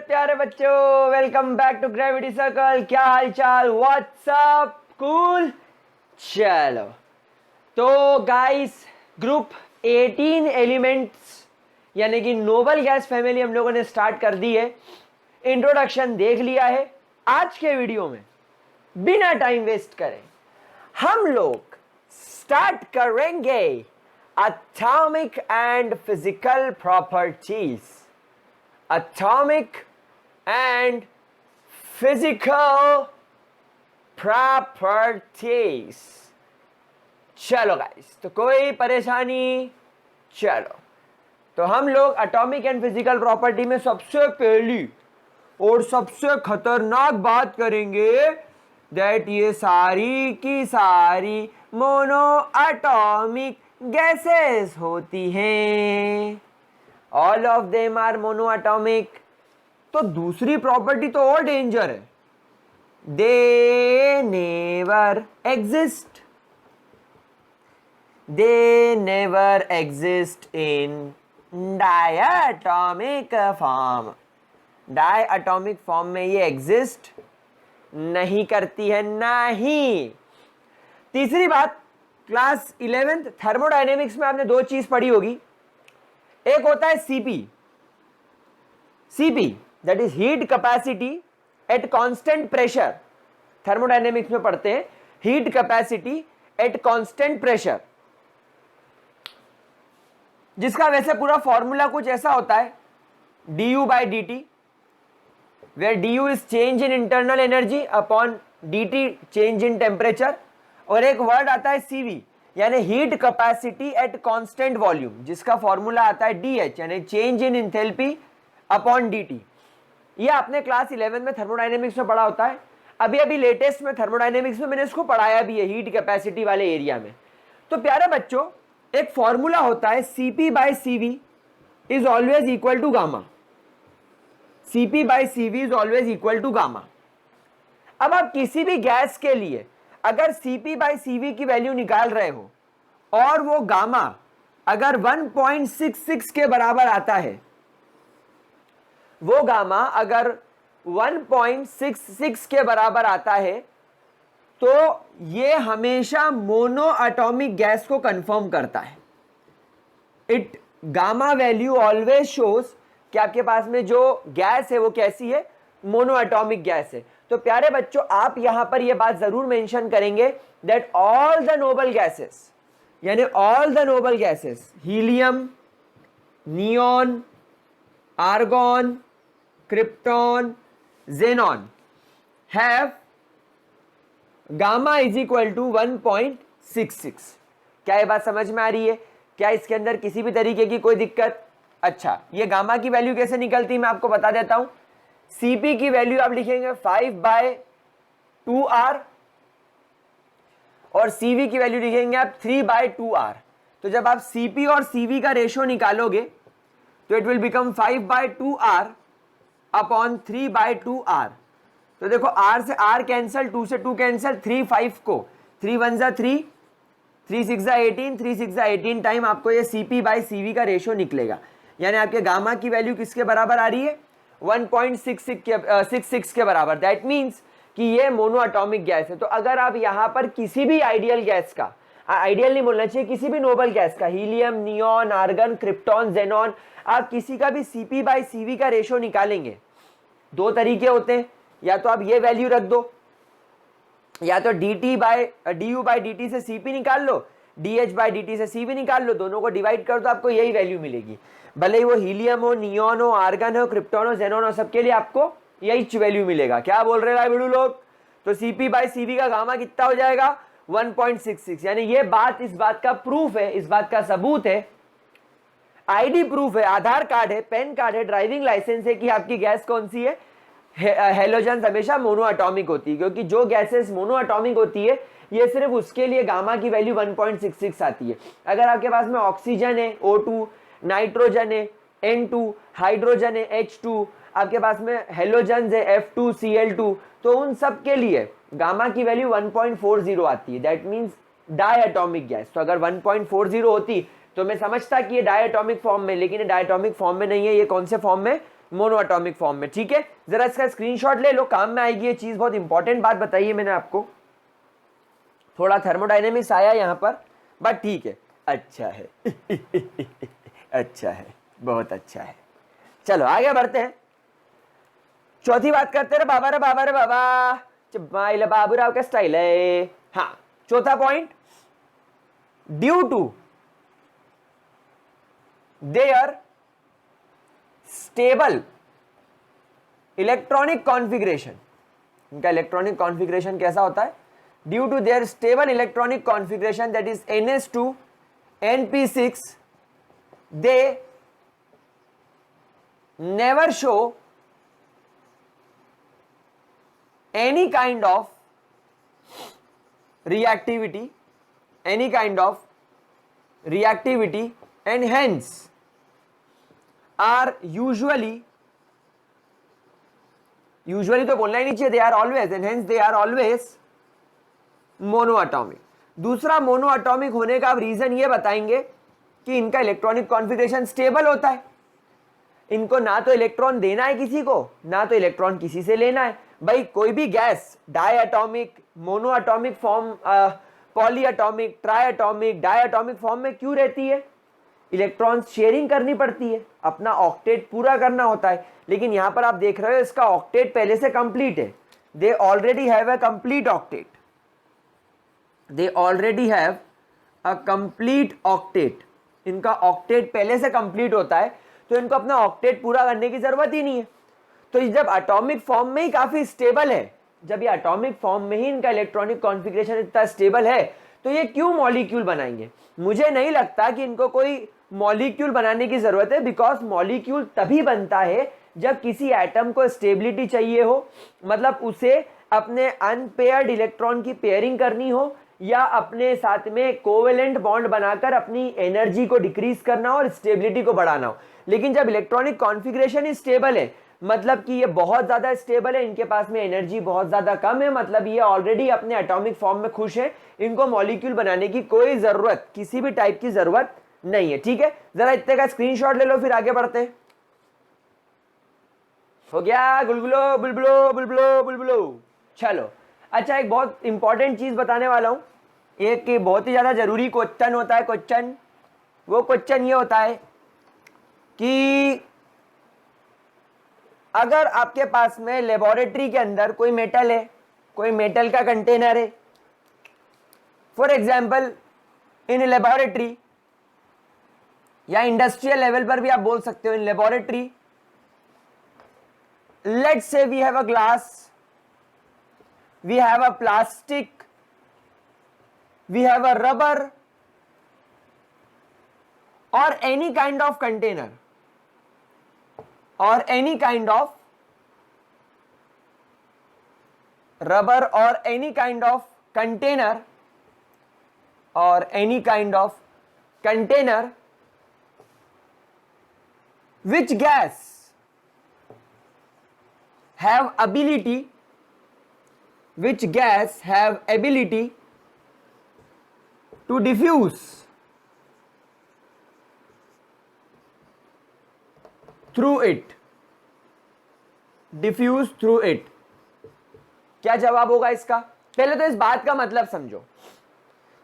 प्यारे बच्चों, welcome back to gravity circle. क्या हाल चाल, व्हाट्सअप, कूल। चलो तो गाइस, ग्रुप 18 एलिमेंट्स यानी कि नोबल गैस फैमिली हम लोगों ने स्टार्ट कर दी है। इंट्रोडक्शन देख लिया है। आज के वीडियो में बिना टाइम वेस्ट करें हम लोग स्टार्ट करेंगे atomic and physical properties. Atomic and physical properties. चलो गाइस, तो कोई परेशानी? चलो तो हम लोग एटॉमिक एंड फिजिकल प्रॉपर्टी में सबसे पहली और सबसे खतरनाक बात करेंगे दैट ये सारी की सारी मोनो एटॉमिक गैसेस होती हैं। All of them are mono atomic. तो दूसरी प्रॉपर्टी तो और डेंजर है, they never exist. They never exist in diatomic form. Diatomic form में ये एग्जिस्ट नहीं करती है, नहीं। तीसरी बात, क्लास 11th थर्मोडायनेमिक्स में आपने दो चीज पढ़ी होगी। एक होता है CP. CP that is heat capacity at constant pressure. Thermodynamics में पढ़ते हैं heat capacity at constant pressure, जिसका वैसे पूरा फॉर्मूला कुछ ऐसा होता है du/dt, where du is change in internal energy upon dt change in temperature, और एक वर्ड आता है cv यानी heat capacity at constant volume, जिसका फॉर्मूला आता है dh यानी change in enthalpy upon dt। ये आपने क्लास 11 में थर्मोडायनेमिक्स में पढ़ा होता है। अभी अभी लेटेस्ट में थर्मोडायनेमिक्स में मैंने इसको पढ़ाया भी है हीट कैपेसिटी वाले एरिया में। तो प्यारे बच्चों, एक फॉर्मूला होता है Cp/Cv is always equal to gamma. Cp/Cv is always equal to gamma. अब आप किसी भी गैस के लिए अगर Cp/Cv की वैल्यू निकाल रहे हो और वो गामा अगर 1.66 के बराबर आता है, वो गामा अगर 1.66 के बराबर आता है, तो ये हमेशा मोनो एटॉमिक गैस को कंफर्म करता है। It gamma value always shows कि आपके पास में जो गैस है वो कैसी है, मोनो एटॉमिक गैस है। तो प्यारे बच्चों, आप यहां पर ये बात जरूर मेंशन करेंगे that all the noble gases यानी all the noble gases helium, neon, argon, krypton, xenon have gamma is equal to 1.66। क्या ये बात समझ में आ रही है? क्या इसके अंदर किसी भी तरीके की कोई दिक्कत? अच्छा, ये गामा की वैल्यू कैसे निकलती है मैं आपको बता देता हूं। सीपी की वैल्यू आप लिखेंगे 5/2r और सीवी की वैल्यू लिखेंगे आप 3/2r। तो जब आप सीपी और सीवी का रेशियो निकालोगे तो it will become 5/2r upon 3/2r। तो देखो r से r कैंसल, 2 से 2 कैंसल, 3 5 को 3 1 जा 3, 3 6 जा 18, 3 6 जा 18 टाइम आपको ये Cp/Cv का रेशियो निकलेगा। यानी आपके गामा की वैल्यू किसके बराबर आ रही है? 1.66 के बराबर। दैट मीन्स कि ये मोनो एटॉमिक गैस है। तो अगर आप यहां पर किसी भी आइडियल गैस का, आइडियल नहीं बोलना चाहिए, किसी भी नोबल गैस का, helium, neon, argon, krypton, xenon, आप किसी का भी Cp/Cv का रेशियो निकालेंगे, दो तरीके होते हैं। या तो आप ये वैल्यू रख दो, या तो du/dt से Cp निकाल लो, dh/dt से Cv निकाल लो, दोनों को डिवाइड कर दो, आपको यही वैल्यू मिलेगी। भले ही वो हीलियम हो, नियॉन हो, आर्गन हो, क्रिप्टॉन हो, जेनॉन हो, सबके लिए आपको यही वैल्यू मिलेगा। क्या बोल रहे हैं बिड़ू लोग? तो Cp/Cv का गामा कितना हो जाएगा? 1.66। यानी ये बात, इस बात का प्रूफ है, इस बात का सबूत है, आईडी प्रूफ है, आधार कार्ड है, पैन कार्ड है, ड्राइविंग लाइसेंस है कि आपकी गैस कौन सी है। हेलोजन हमेशा मोनो एटॉमिक होती है, क्योंकि जो गैसेस मोनो एटॉमिक होती है ये सिर्फ उसके लिए गामा की वैल्यू 1.66 आती है। अगर आपके पास में ऑक्सीजन है O2, नाइट्रोजन है N2, हाइड्रोजन है H2, आपके पास में हेलोजन है F2Cl2, तो उन सब के लिए गामा की वैल्यू 1.40 आती है। That means diatomic gas. तो अगर 1.40 होती तो मैं समझता कि ये डायटॉमिक फॉर्म में, लेकिन ये डायटॉमिक फॉर्म में नहीं है। ये कौन से फॉर्म में? मोनो एटॉमिक फॉर्म में। ठीक है, जरा इसका स्क्रीनशॉट ले लो, काम में आएगी ये चीज। बहुत इंपॉर्टेंट बात बताई है मैंने आपको, थोड़ा थर्मोडायनेमिक्स आया यहां पर, बट ठीक है, अच्छा है अच्छा है, बहुत अच्छा है। चलो आगे बढ़ते हैं, चौथी बात करते रहे बाबा रे बाबा रे बाबा, बाबूराव का स्टाइल है। हाँ, चौथा point, due to their stable electronic configuration, इनका इलेक्ट्रॉनिक कॉन्फ़िगरेशन कैसा होता है? Due to their stable electronic configuration, that is NS2 NP6, they never show any kind of reactivity, and hence are usually तो बोलना ही नहीं चाहिए, they are always, and hence they are always monoatomic. दूसरा, monoatomic होने का आप reason ये बताएंगे कि इनका इलेक्ट्रॉनिक कॉन्फ़िगरेशन स्टेबल होता है, इनको ना तो इलेक्ट्रॉन देना है किसी को, ना तो इलेक्ट्रॉन किसी से लेना है। भाई कोई भी gas diatomic, monoatomic form, polyatomic, triatomic, diatomic form में क्यों रहती है? इलेक्ट्रॉन शेयरिंग करनी पड़ती है, अपना ऑक्टेट पूरा करना होता है। लेकिन यहां पर आप देख रहे हो इसका ऑक्टेट पहले से कंप्लीट है, they already have a complete octet, they already have a complete octet, इनका ऑक्टेट पहले से कंप्लीट होता है, तो इनको अपना ऑक्टेट पूरा करने की जरूरत ही नहीं है। तो जब एटॉमिक फॉर्म में ही काफी स्टेबल है, जब ये एटॉमिक फॉर्म में ही इनका इलेक्ट्रॉनिक कॉन्फ़िगरेशन इतना स्टेबल है, तो ये क्यों मॉलिक्यूल बनाएंगे? मुझे नहीं लगता कि इनको कोई मॉलिक्यूल बनाने की जरूरत है, बिकॉज मॉलिक्यूल तभी बनता है जब किसी एटम को स्टेबिलिटी चाहिए हो, मतलब उसे अपने अनपेयर्ड इलेक्ट्रॉन की पेयरिंग करनी हो, या अपने साथ में कोवेलेंट बॉन्ड बनाकर अपनी एनर्जी को डिक्रीज करना हो और स्टेबिलिटी को बढ़ाना हो। लेकिन जब इलेक्ट्रॉनिक कॉन्फ़िगरेशन ही स्टेबल है, मतलब कि ये बहुत ज्यादा स्टेबल है, इनके पास में एनर्जी बहुत ज्यादा कम है, मतलब ये ऑलरेडी अपने एटॉमिक फॉर्म में खुश है, इनको मॉलिक्यूल बनाने की कोई जरूरत, किसी भी टाइप की जरूरत नहीं है। ठीक है, जरा इतने का स्क्रीनशॉट ले लो, फिर आगे बढ़ते हैं। हो गया गुलगुलो बुलबुलो बुलबुलो बुलबुलो। चलो, अच्छा, एक बहुत इंपॉर्टेंट चीज बताने वाला हूं, एक बहुत ही ज्यादा जरूरी क्वेश्चन होता है। क्वेश्चन, वो क्वेश्चन ये होता है कि अगर आपके पास में लेबोरेटरी के अंदर कोई मेटल है, कोई मेटल का कंटेनर है, फॉर एग्जाम्पल इन लेबोरेटरी, या इंडस्ट्रियल लेवल पर भी आप बोल सकते हो, in laboratory, let's say we have a glass, we have a plastic, we have a rubber, or any kind of container, or any kind of rubber, or any kind of container, or any kind of container, which gas have ability to diffuse through it, क्या जवाब होगा इसका? पहले तो इस बात का मतलब समझो।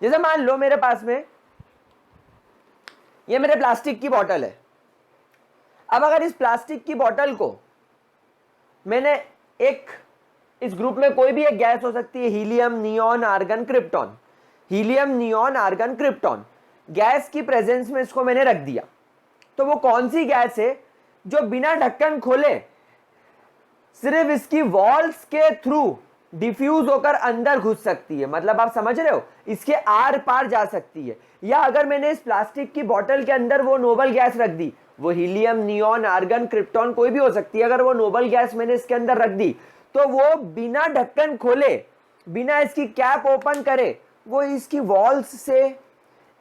जैसे मान लो मेरे पास में ये मेरे प्लास्टिक की बोतल है, अब अगर इस प्लास्टिक की बोतल को मैंने एक, इस ग्रुप में कोई भी एक गैस हो सकती है, helium, neon, argon, krypton, helium, neon, argon, krypton, gas की प्रेजेंस में इसको मैंने रख दिया, तो वो कौन सी गैस है जो बिना ढक्कन खोले सिर्फ इसकी वॉल्स के थ्रू डिफ्यूज होकर अंदर घुस सकती है? मतलब आप समझ रहे हो, इसके आर पार जा सकती है। या अगर मैंने इस प्लास्टिक की बोतल के अंदर वो नोबल गैस रख दी, वो हीलियम, नियॉन, आर्गन, क्रिप्टॉन कोई भी हो सकती है, अगर वो नोबल गैस मैंने इसके अंदर रख दी, तो वो बिना ढक्कन खोले, बिना इसकी कैप ओपन करे, वो इसकी वॉल्स से,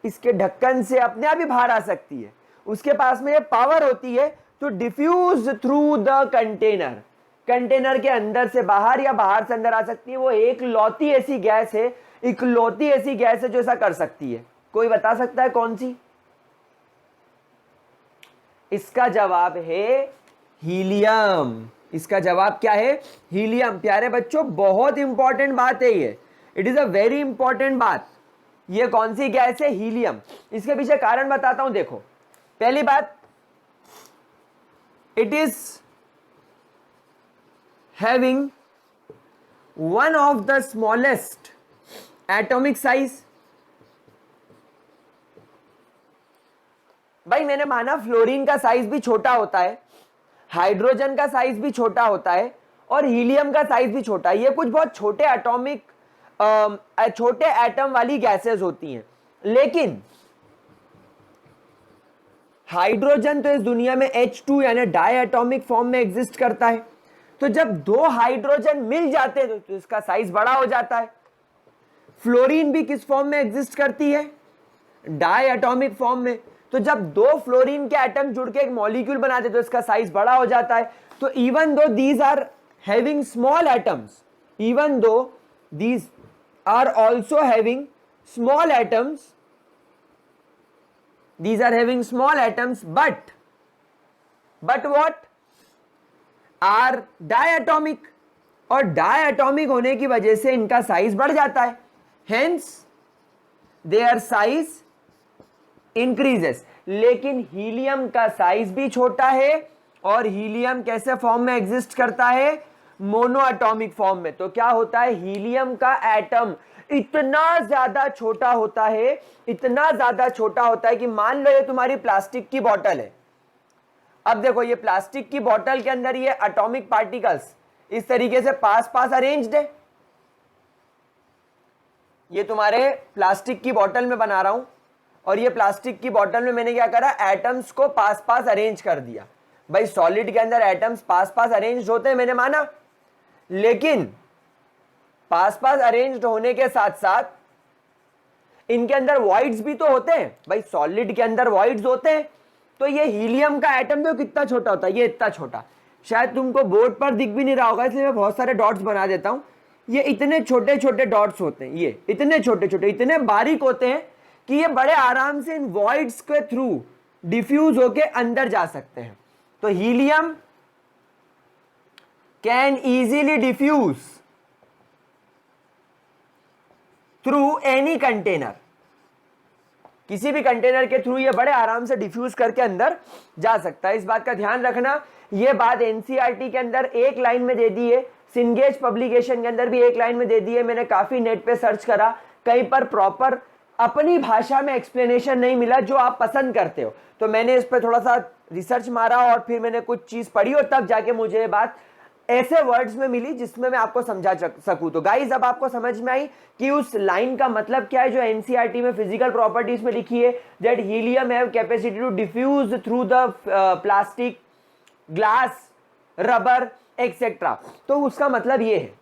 इसके ढक्कन से अपने आप ही बाहर आ सकती है। उसके पास में ये पावर होती है to diffuse through the container, container के अंदर से बाहर या बाहर से अंदर आ सकती है। वो एक लौती ऐसी गैस है, इकलौती ऐसी गैस है जो ऐसा कर सकती है। कोई बता सकता है कौन सी? इसका जवाब है हीलियम। इसका जवाब क्या है? हीलियम। प्यारे बच्चों, बहुत इंपॉर्टेंट बात है ये, it is a very important बात। ये कौन सी गैस है? हीलियम। इसके पीछे कारण बताता हूं। देखो, पहली बात, it is having one of the smallest atomic size. भाई मैंने माना फ्लोरीन का साइज भी छोटा होता है, हाइड्रोजन का साइज भी छोटा होता है, और हीलियम का साइज भी छोटा है। ये कुछ बहुत छोटे एटॉमिक छोटे एटम वाली गैसेस होती हैं, लेकिन हाइड्रोजन तो इस दुनिया में H2 यानी डाई एटॉमिक फॉर्म में एग्जिस्ट करता है। तो जब दो हाइड्रोजन मिल जाते हैं तो इसका साइज बड़ा हो जाता है। फ्लोरीन भी किस फॉर्म में एग्जिस्ट करती है? डाई एटॉमिक फॉर्म में। तो जब दो फ्लोरीन के एटम जुड़ के एक मॉलिक्यूल बनाते तो इसका साइज बड़ा हो जाता है। तो even though these are having small atoms, even though these are also having small atoms, these are having small atoms, but what are diatomic, और diatomic होने की वजह से इनका साइज बढ़ जाता है, hence their size increases। लेकिन हीलियम का साइज भी छोटा है, और हीलियम कैसे फॉर्म में एग्जिस्ट करता है? मोनो एटॉमिक फॉर्म में। तो क्या होता है? हीलियम का एटम इतना ज्यादा छोटा होता है, इतना ज्यादा छोटा होता है कि मान लो ये तुम्हारी प्लास्टिक की बोतल है। अब देखो, ये प्लास्टिक की बोतल के अंदर ये एटॉमिक पार्टिकल्स इस तरीके से पास पास अरेंज्ड है। ये तुम्हारे प्लास्टिक की बोतल में बना रहा हूं, और ये प्लास्टिक की बोतल में मैंने क्या करा? एटम्स को पास पास अरेंज कर दिया। भाई सॉलिड के अंदर एटम्स पास पास अरेंज होते हैं, मैंने माना, लेकिन पास पास अरेंज्ड होने के साथ साथ इनके अंदर वॉइड्स भी तो होते हैं। भाई सॉलिड के अंदर वॉइड्स होते हैं। तो ये हीलियम का एटम तो कितना छोटा होता है? ये इतना छोटा, शायद तुमको बोर्ड पर दिख भी नहीं रहा होगा, इसलिए मैं बहुत सारे डॉट्स बना देता हूं। ये इतने छोटे छोटे डॉट्स होते हैं, ये इतने छोटे छोटे, इतने बारीक होते हैं कि ये बड़े आराम से इन वॉइड्स के थ्रू डिफ्यूज होके अंदर जा सकते हैं। तो helium can easily diffuse through any container. किसी भी कंटेनर के थ्रू ये बड़े आराम से डिफ्यूज करके अंदर जा सकता है। इस बात का ध्यान रखना। ये बात एनसीईआरटी के अंदर एक लाइन में दे दी है, सिंगेज पब्लिकेशन के अंदर भी एक लाइन में दे दी है। मैंने काफी नेट पे सर्च करा, कहीं पर प्रॉपर अपनी भाषा में एक्सप्लेनेशन नहीं मिला जो आप पसंद करते हो। तो मैंने इस पर थोड़ा सा रिसर्च मारा और फिर मैंने कुछ चीज पढ़ी और तब जाके मुझे ये बात ऐसे वर्ड्स में मिली जिसमें मैं आपको समझा सकूं। तो गाइस, अब आपको समझ में आई कि उस लाइन का मतलब क्या है जो एनसीईआरटी में फिजिकल प्रॉपर्टीज में लिखी है, that helium have capacity to diffuse through the plastic, glass, rubber etcetera. तो उसका मतलब ये है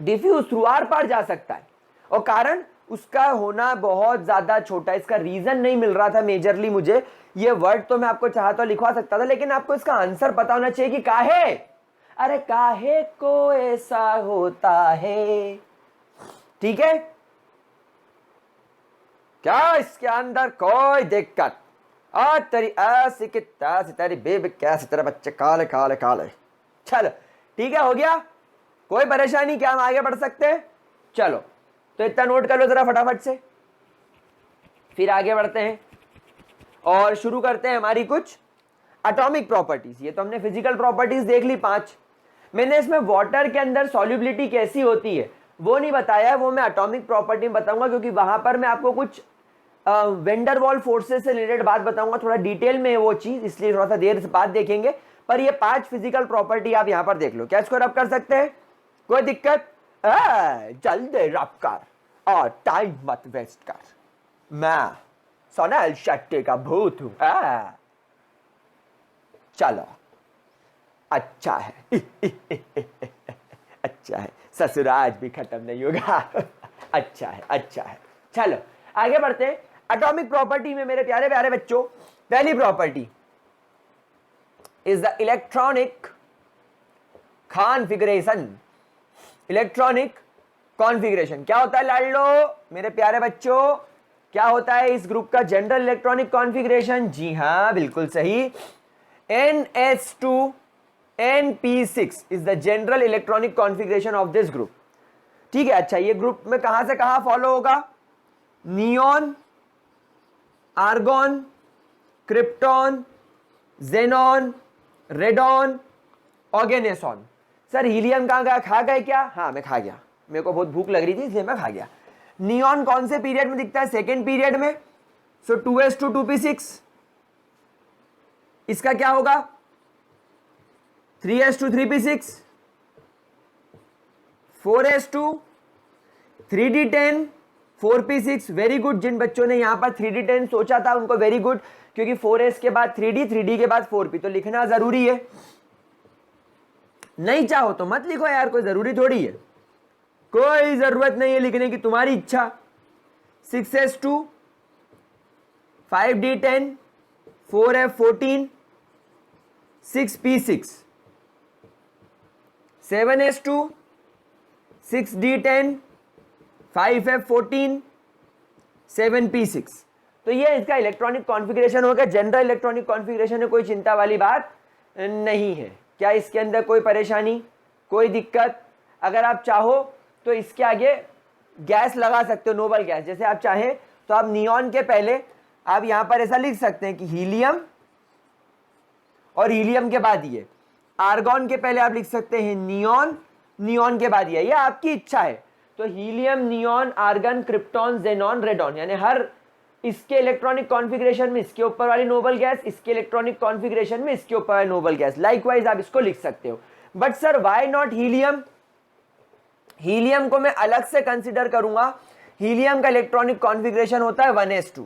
डिफ्यूज थ्रू, आर पार जा सकता है, और कारण उसका होना बहुत ज्यादा छोटा है। इसका रीजन नहीं मिल रहा था मेजरली मुझे, ये वर्ड तो मैं आपको चाहता लिखवा सकता था, लेकिन आपको इसका आंसर पता होना चाहिए कि काहे, अरे काहे को ऐसा होता है। ठीक है, क्या इसके अंदर कोई दिक्कत? और तेरी ऐसी की तैसी तेरी बेबी कैसी, तेरे बच्चे काले काले काले। चलो ठीक है, हो गया, कोई परेशानी? क्या हम आगे बढ़ सकते हैं? चलो तो इतना नोट कर लो जरा फटाफट से, फिर आगे बढ़ते हैं और शुरू करते हैं हमारी कुछ एटॉमिक प्रॉपर्टीज। ये तो हमने फिजिकल प्रॉपर्टीज देख ली 5। मैंने इसमें वाटर के अंदर सॉल्युबिलिटी कैसी होती है वो नहीं बताया, वो मैं एटॉमिक प्रॉपर्टी में बताऊंगा, क्योंकि वहां पर मैं आपको कुछ वेंडर वॉल फोर्सेस से रिलेटेड बात बताऊंगा, थोड़ा डिटेल में वो चीज, इसलिए थोड़ा सा देर से बात देखेंगे। पर ये 5 फिजिकल प्रॉपर्टी आप यहां पर देख लो। क्या इसको रब कर सकते हैं? कोई दिक्कत? जल्दी रब कर और टाइम मत वेस्ट कर, मैं सोनल शेट्टी का भूत हूं। चलो अच्छा है अच्छा है, ससुराज भी खत्म नहीं होगा अच्छा है अच्छा है। चलो आगे बढ़ते हैं। एटॉमिक प्रॉपर्टी में मेरे प्यारे प्यारे बच्चों, पहली property is the electronic configuration. Electronic configuration क्या होता है लाडलो मेरे प्यारे बच्चों? क्या होता है इस ग्रुप का जनरल इलेक्ट्रॉनिक कॉन्फ़िगरेशन? जी हां, बिल्कुल सही। NS2 NP6 is the general electronic configuration of this group. ठीक है, अच्छा ये ग्रुप में कहां से कहां फॉलो होगा? Neon, argon, krypton, xenon, radon, oganesson. Sir helium कहां गया? खा गए क्या? हाँ मैं खा गया, मेरे को बहुत भूख लग रही थी इसलिए मैं खा गया। नियॉन कौन से पीरियड में दिखता है? सेकेंड पीरियड में। सो 2s2 2p6, इसका क्या होगा? 3s2 3p6, 4s2 3d10 4p6। Very good, जिन बच्चों ने यहां पर 3d10 सोचा था उनको वेरी गुड, क्योंकि 4s के बाद 3d, 3d के बाद 4p, तो लिखना जरूरी है। नहीं चाहो तो मत लिखो यार, कोई जरूरी थोड़ी है, कोई जरूरत नहीं है लिखने की, तुम्हारी इच्छा। 6s2 5d10 4f14 6p6, 7s2 6d10 5f14 7p6। तो ये इसका इलेक्ट्रॉनिक कॉन्फ़िगरेशन हो गया। जनरल इलेक्ट्रॉनिक कॉन्फ़िगरेशन में कोई चिंता वाली बात नहीं है। क्या इसके अंदर कोई परेशानी, कोई दिक्कत? अगर आप चाहो तो इसके आगे गैस लगा सकते हो, नोबल गैस, जैसे आप चाहें तो आप नियॉन के पहले आप यहां पर ऐसा लिख सकते हैं कि हीलियम, और हीलियम के बाद ये आर्गॉन के पहले आप लिख सकते हैं नियॉन, नियॉन के बाद ये आपकी इच्छा है। तो helium, neon, argon, krypton, xenon, radon, यानी हर इसके इलेक्ट्रॉनिक कॉन्फ़िगरेशन में इसके ऊपर वाली नोबल गैस, इसके इलेक्ट्रॉनिक कॉन्फ़िगरेशन में इसके ऊपर वाली नोबल गैस। लाइकवाइज आप इसको लिख सकते हो। But sir why not helium? Helium को मैं अलग से कंसीडर करूंगा। हीलियम का इलेक्ट्रॉनिक कॉन्फ़िगरेशन होता है 1s2।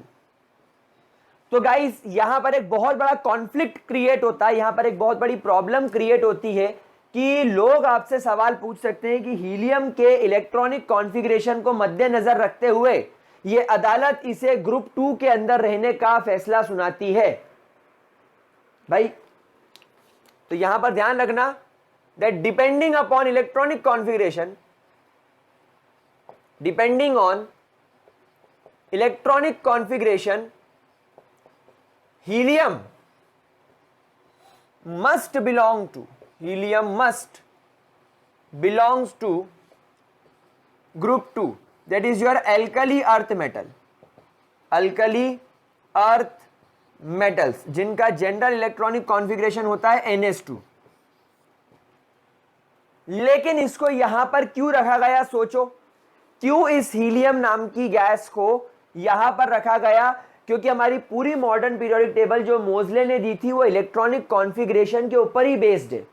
तो गाइस यहां पर एक बहुत बड़ा कॉन्फ्लिक्ट क्रिएट होता है, यहां पर एक बहुत बड़ी प्रॉब्लम क्रिएट होती है कि लोग आपसे सवाल पूछ सकते हैं कि हीलियम के इलेक्ट्रॉनिक कॉन्फ़िगरेशन को मद्देनजर रखते हुए ये अदालत इसे ग्रुप 2 के अंदर रहने का फैसला सुनाती है। भाई तो यहां पर ध्यान रखना that depending upon electronic configuration, depending on electronic configuration, helium must belongs to group 2, that is your alkali earth metal, alkali earth metals, जिनका जनरल इलेक्ट्रॉनिक कॉन्फ़िगरेशन होता है NS2। लेकिन इसको यहां पर क्यों रखा गया? सोचो, क्यों इस हीलियम नाम की गैस को यहां पर रखा गया? क्योंकि हमारी पूरी मॉडर्न पीरियोडिक टेबल जो मोजले ने दी थी वो इलेक्ट्रॉनिक कॉन्फ़िगरेशन के ऊपर ही बेस्ड है।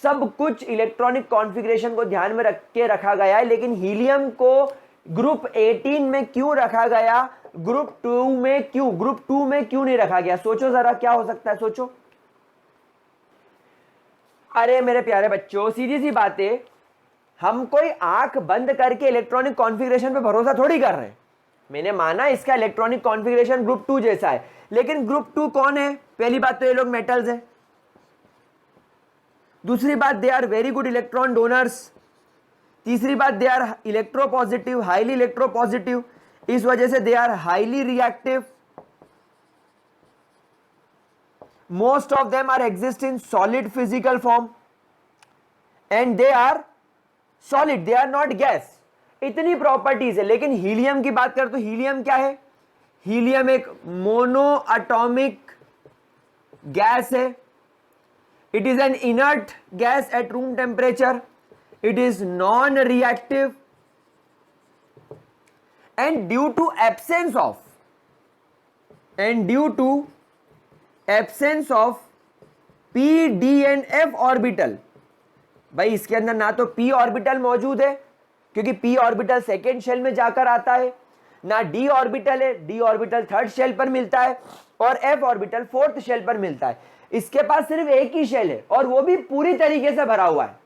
सब कुछ इलेक्ट्रॉनिक कॉन्फ़िगरेशन को ध्यान में रख के रखा गया है। लेकिन हीलियम को ग्रुप 18 में क्यों रखा गया, ग्रुप 2 में क्यों, ग्रुप 2 में क्यों नहीं रखा गया? सोचो जरा, क्या हो सकता है, सोचो। अरे मेरे प्यारे बच्चों, सीधी सी बात है, हम कोई आंख बंद करके इलेक्ट्रॉनिक कॉन्फ़िगरेशन पे भरोसा थोड़ी कर रहे हैं। मैंने माना इसका इलेक्ट्रॉनिक कॉन्फ़िगरेशन ग्रुप 2 जैसा है, लेकिन ग्रुप 2 कौन है? पहली बात तो ये लोग मेटल्स है, दूसरी बात they are very good electron donors, तीसरी बात they are electropositive, highly electropositive, इस वजह से they are highly reactive. Most of them are exist in solid physical form and they are solid, they are not gas. इतनी properties है। लेकिन helium की बात करें तो हीलियम क्या है? हीलियम एक मोनो एटॉमिक गैस है। It is an inert gas at room temperature, it is non reactive, and due to absence of P, D and F orbital. भाई इसके अंदर ना तो p ऑर्बिटल मौजूद है क्योंकि p ऑर्बिटल सेकेंड शेल में जाकर आता है, ना d ऑर्बिटल है, d ऑर्बिटल थर्ड शेल पर मिलता है, और f ऑर्बिटल फोर्थ शेल पर मिलता है। इसके पास सिर्फ एक ही शेल है और वो भी पूरी तरीके से भरा हुआ है।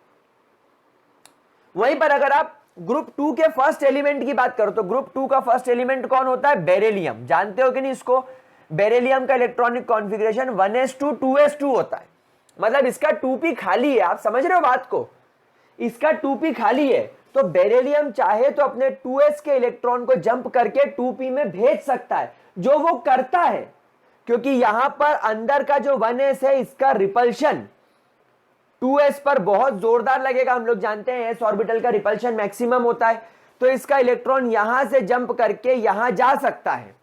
वहीं पर अगर आप ग्रुप 2 के फर्स्ट एलिमेंट की बात करो तो ग्रुप 2 का फर्स्ट एलिमेंट कौन होता है? बेरिलियम। जानते हो कि नहीं इसको? बेरिलियम का इलेक्ट्रॉनिक कॉन्फ़िगरेशन 1s2 2s2 होता है, मतलब इसका 2p खाली है। आप समझ रहे हो बात को? इसका 2p खाली है, तो बेरिलियम चाहे तो अपने 2s के इलेक्ट्रॉन को जंप करके 2p में भेज सकता है, जो वो करता है। क्योंकि यहां पर अंदर का जो 1s है इसका रिपल्शन 2s पर बहुत जोरदार लगेगा। हम लोग जानते हैं s ऑर्बिटल का रिपल्शन मैक्सिमम होता है, तो इसका इलेक्ट्रॉन यहां से जंप करके यहां जा सकता है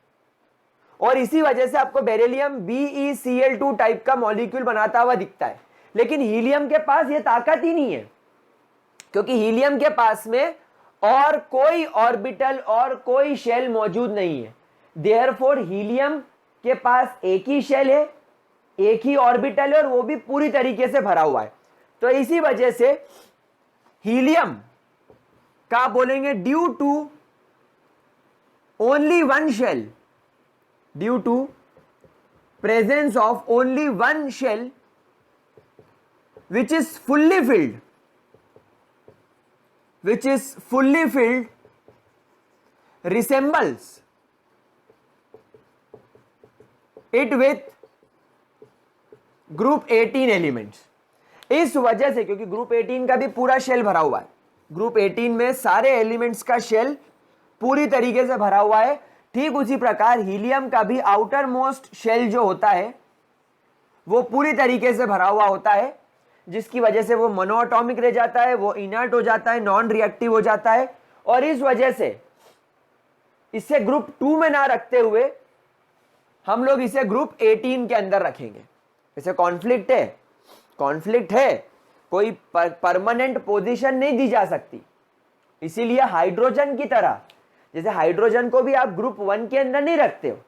और इसी वजह से आपको बेरिलियम BeCl2 टाइप का मॉलिक्यूल बनाता हुआ दिखता है। लेकिन हीलियम के पास यह ताकत ही नहीं है, क्योंकि हीलियम के पास में और कोई ऑर्बिटल और कोई शेल मौजूद नहीं है। देयरफॉर हीलियम के पास एक ही शेल है, एक ही ऑर्बिटल है और वो भी पूरी तरीके से भरा हुआ है। तो इसी वजह से हीलियम का बोलेंगे due to only one shell, due to presence of only one shell which is fully filled, which is fully filled, resembles it with group 18 elements. इस वजह से, क्योंकि ग्रुप 18 का भी पूरा शेल भरा हुआ है, ग्रुप 18 में सारे एलिमेंट्स का शेल पूरी तरीके से भरा हुआ है, ठीक उसी प्रकार हीलियम का भी आउटर मोस्ट शेल जो होता है वो पूरी तरीके से भरा हुआ होता है, जिसकी वजह से वो मोनोएटॉमिक रह जाता है, वो इनर्ट हो जाता है, नॉन रिएक्टिव हो जाता है। और इस वजह से इसे ग्रुप 2 में ना रखते हुए हम लोग इसे ग्रुप 18 के अंदर रखेंगे। इसे कॉन्फ्लिक्ट है, कॉन्फ्लिक्ट है, कोई परमानेंट पोजीशन नहीं दी जा सकती। इसीलिए हाइड्रोजन की तरह, जैसे हाइड्रोजन को भी आप ग्रुप 1 के अंदर नहीं रखते हो,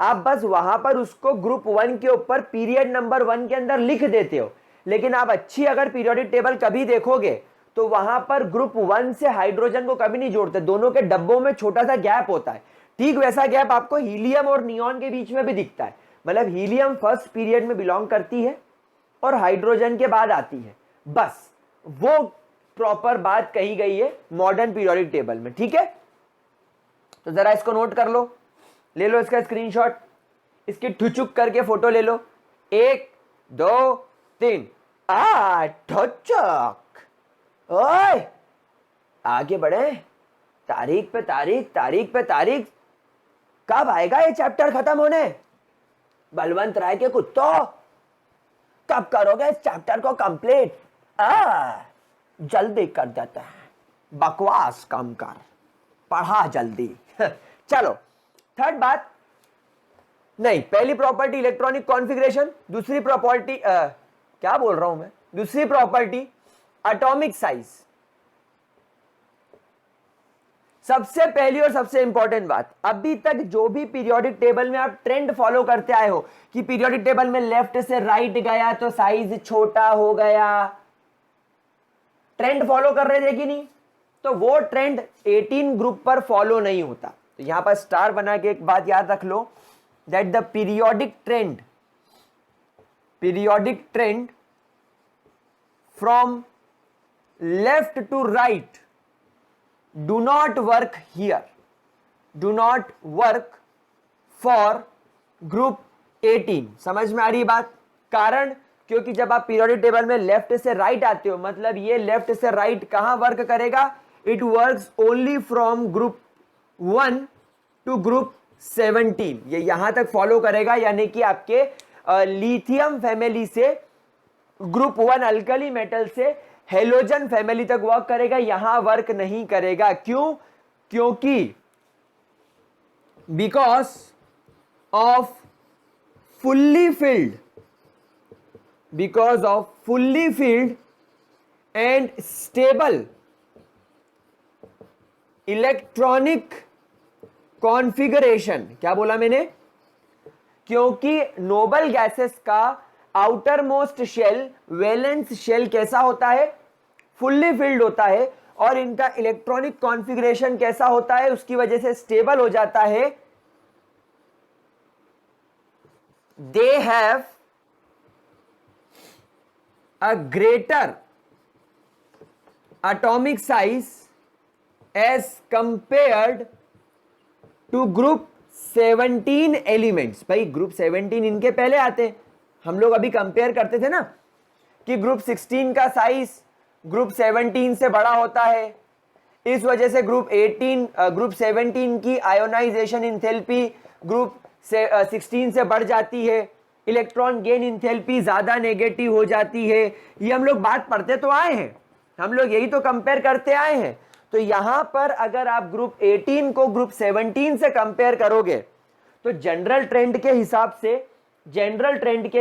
आप बस वहां पर उसको ग्रुप 1 के ऊपर पीरियड नंबर 1 के अंदर लिख देते हो। लेकिन आप अच्छी अगर पीरियोडिक टेबल कभी देखोगे तो वहां पर ग्रुप 1 से हाइड्रोजन को कभी नहीं जोड़ते, दोनों के डब्बों में छोटा सा गैप होता है। ठीक वैसा गैप आपको हीलियम और नियॉन के बीच में भी दिखता है, मतलब हीलियम फर्स्ट पीरियड में बिलोंग करती है और हाइड्रोजन के बाद आती है, बस वो प्रॉपर बात कही गई है मॉडर्न पीरियोडिक टेबल में। ठीक है, तो जरा इसको नोट कर लो, ले लो इसका स्क्रीनशॉट, इसकी ठुचुक करके फोटो ले लो। 1 2 3 ठुचुक। ओए आगे बढ़े, तारीख पे तारीख, तारीख पे तारीख, कब आएगा ये चैप्टर खत्म होने? बलवंत राय के कुत्तों, कब करोगे इस चैप्टर को कंप्लीट? जल्दी कर देते हैं, बकवास कम कर, पढ़ा जल्दी। चलो, थर्ड बात, नहीं, पहली प्रॉपर्टी इलेक्ट्रॉनिक कॉन्फ़िगरेशन, दूसरी प्रॉपर्टी क्या बोल रहा हूं मैं, दूसरी प्रॉपर्टी एटॉमिक साइज। सबसे पहली और सबसे इंपॉर्टेंट बात, अभी तक जो भी पीरियोडिक टेबल में आप ट्रेंड फॉलो करते आए हो कि पीरियोडिक टेबल में लेफ्ट से राइट गया तो साइज छोटा हो गया, ट्रेंड फॉलो कर रहे थे कि नहीं? तो वो ट्रेंड 18 ग्रुप पर फॉलो नहीं होता। तो यहां पर स्टार बना के एक बात याद रख लो, that the periodic trend from left to right do not work here, do not work for group 18। समझ में आ रही बात? कारण, क्योंकि जब आप पीरियोडिक टेबल में लेफ्ट से राइट आते हो, मतलब ये लेफ्ट से राइट कहां वर्क करेगा? It works only from group 1 to group 17, ये यहां तक फॉलो करेगा, यानी कि आपके लिथियम फैमिली से ग्रुप 1 अल्कली मेटल से हेलोजन फैमिली तक वर्क करेगा, यहां वर्क नहीं करेगा। क्यों? क्योंकि because of fully filled and stable electronic configuration. क्या बोला मैंने? क्योंकि नोबल गैसेस का outer most shell, valence shell कैसा होता है? फुल्ली फिल्ड होता है, और इनका इलेक्ट्रॉनिक कॉन्फ़िगरेशन कैसा होता है? उसकी वजह से स्टेबल हो जाता है। They have a greater atomic size as compared to group 17 elements. भाई ग्रुप 17 इनके पहले आते हैं, हम लोग अभी कंपेयर करते थे ना कि ग्रुप 16 का साइज ग्रुप 17 से बड़ा होता है, इस वजह से ग्रुप 17 की आयोनाइजेशन एंथैल्पी ग्रुप 16 से बढ़ जाती है, इलेक्ट्रॉन गेन इंथैल्पी ज्यादा नेगेटिव हो जाती है। ये हम लोग बात पढ़ते तो आए हैं, हम लोग यही तो कंपेयर करते आए हैं। तो यहां पर अगर आप ग्रुप 18 को ग्रुप 17 से कंपेयर करोगे तो जनरल ट्रेंड के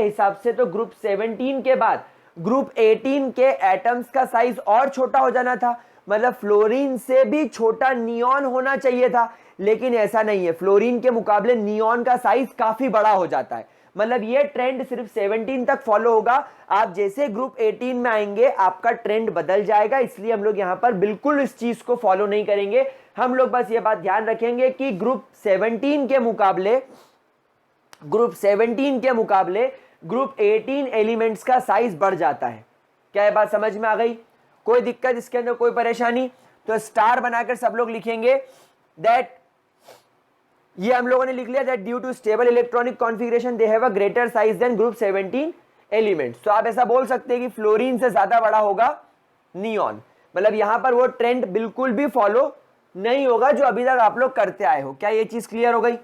हिसाब से तो ग्रुप 17 के बाद ग्रुप 18 के एटम्स का साइज और छोटा हो जाना था, मतलब फ्लोरीन से भी छोटा नियॉन होना चाहिए था, लेकिन ऐसा नहीं है। फ्लोरीन के मुकाबले नियॉन का साइज काफी बड़ा हो जाता है। मतलब ये ट्रेंड सिर्फ 17 तक फॉलो होगा। आप जैसे ग्रुप 18 में आएंगे आपका ट्रेंड बदल जाएगा, इसलिए हम लोग यहां पर बिल्कुल इस चीज को फॉलो नहीं करेंगे। हम लोग बस ये बात ध्यान रखेंगे कि ग्रुप 17 के मुकाबले ग्रुप 18 एलिमेंट्स का साइज बढ़ जाता है। क्या ये बात समझ में आ गई? कोई दिक्कत इसके अंदर, कोई परेशानी? तो स्टार बनाकर सब लोग लिखेंगे दैट, ये हम लोगों ने लिख लिया that due to stable electronic configuration they have a greater size than group 17 elements. तो आप ऐसा बोल सकते हैं कि फ्लोरीन से ज्यादा बड़ा होगा नियॉन। मतलब यहां पर वो ट्रेंड बिल्कुल भी फॉलो नहीं होगा जो अभी तक आप लोग करते आए हो। क्या ये चीज क्लियर हो गई?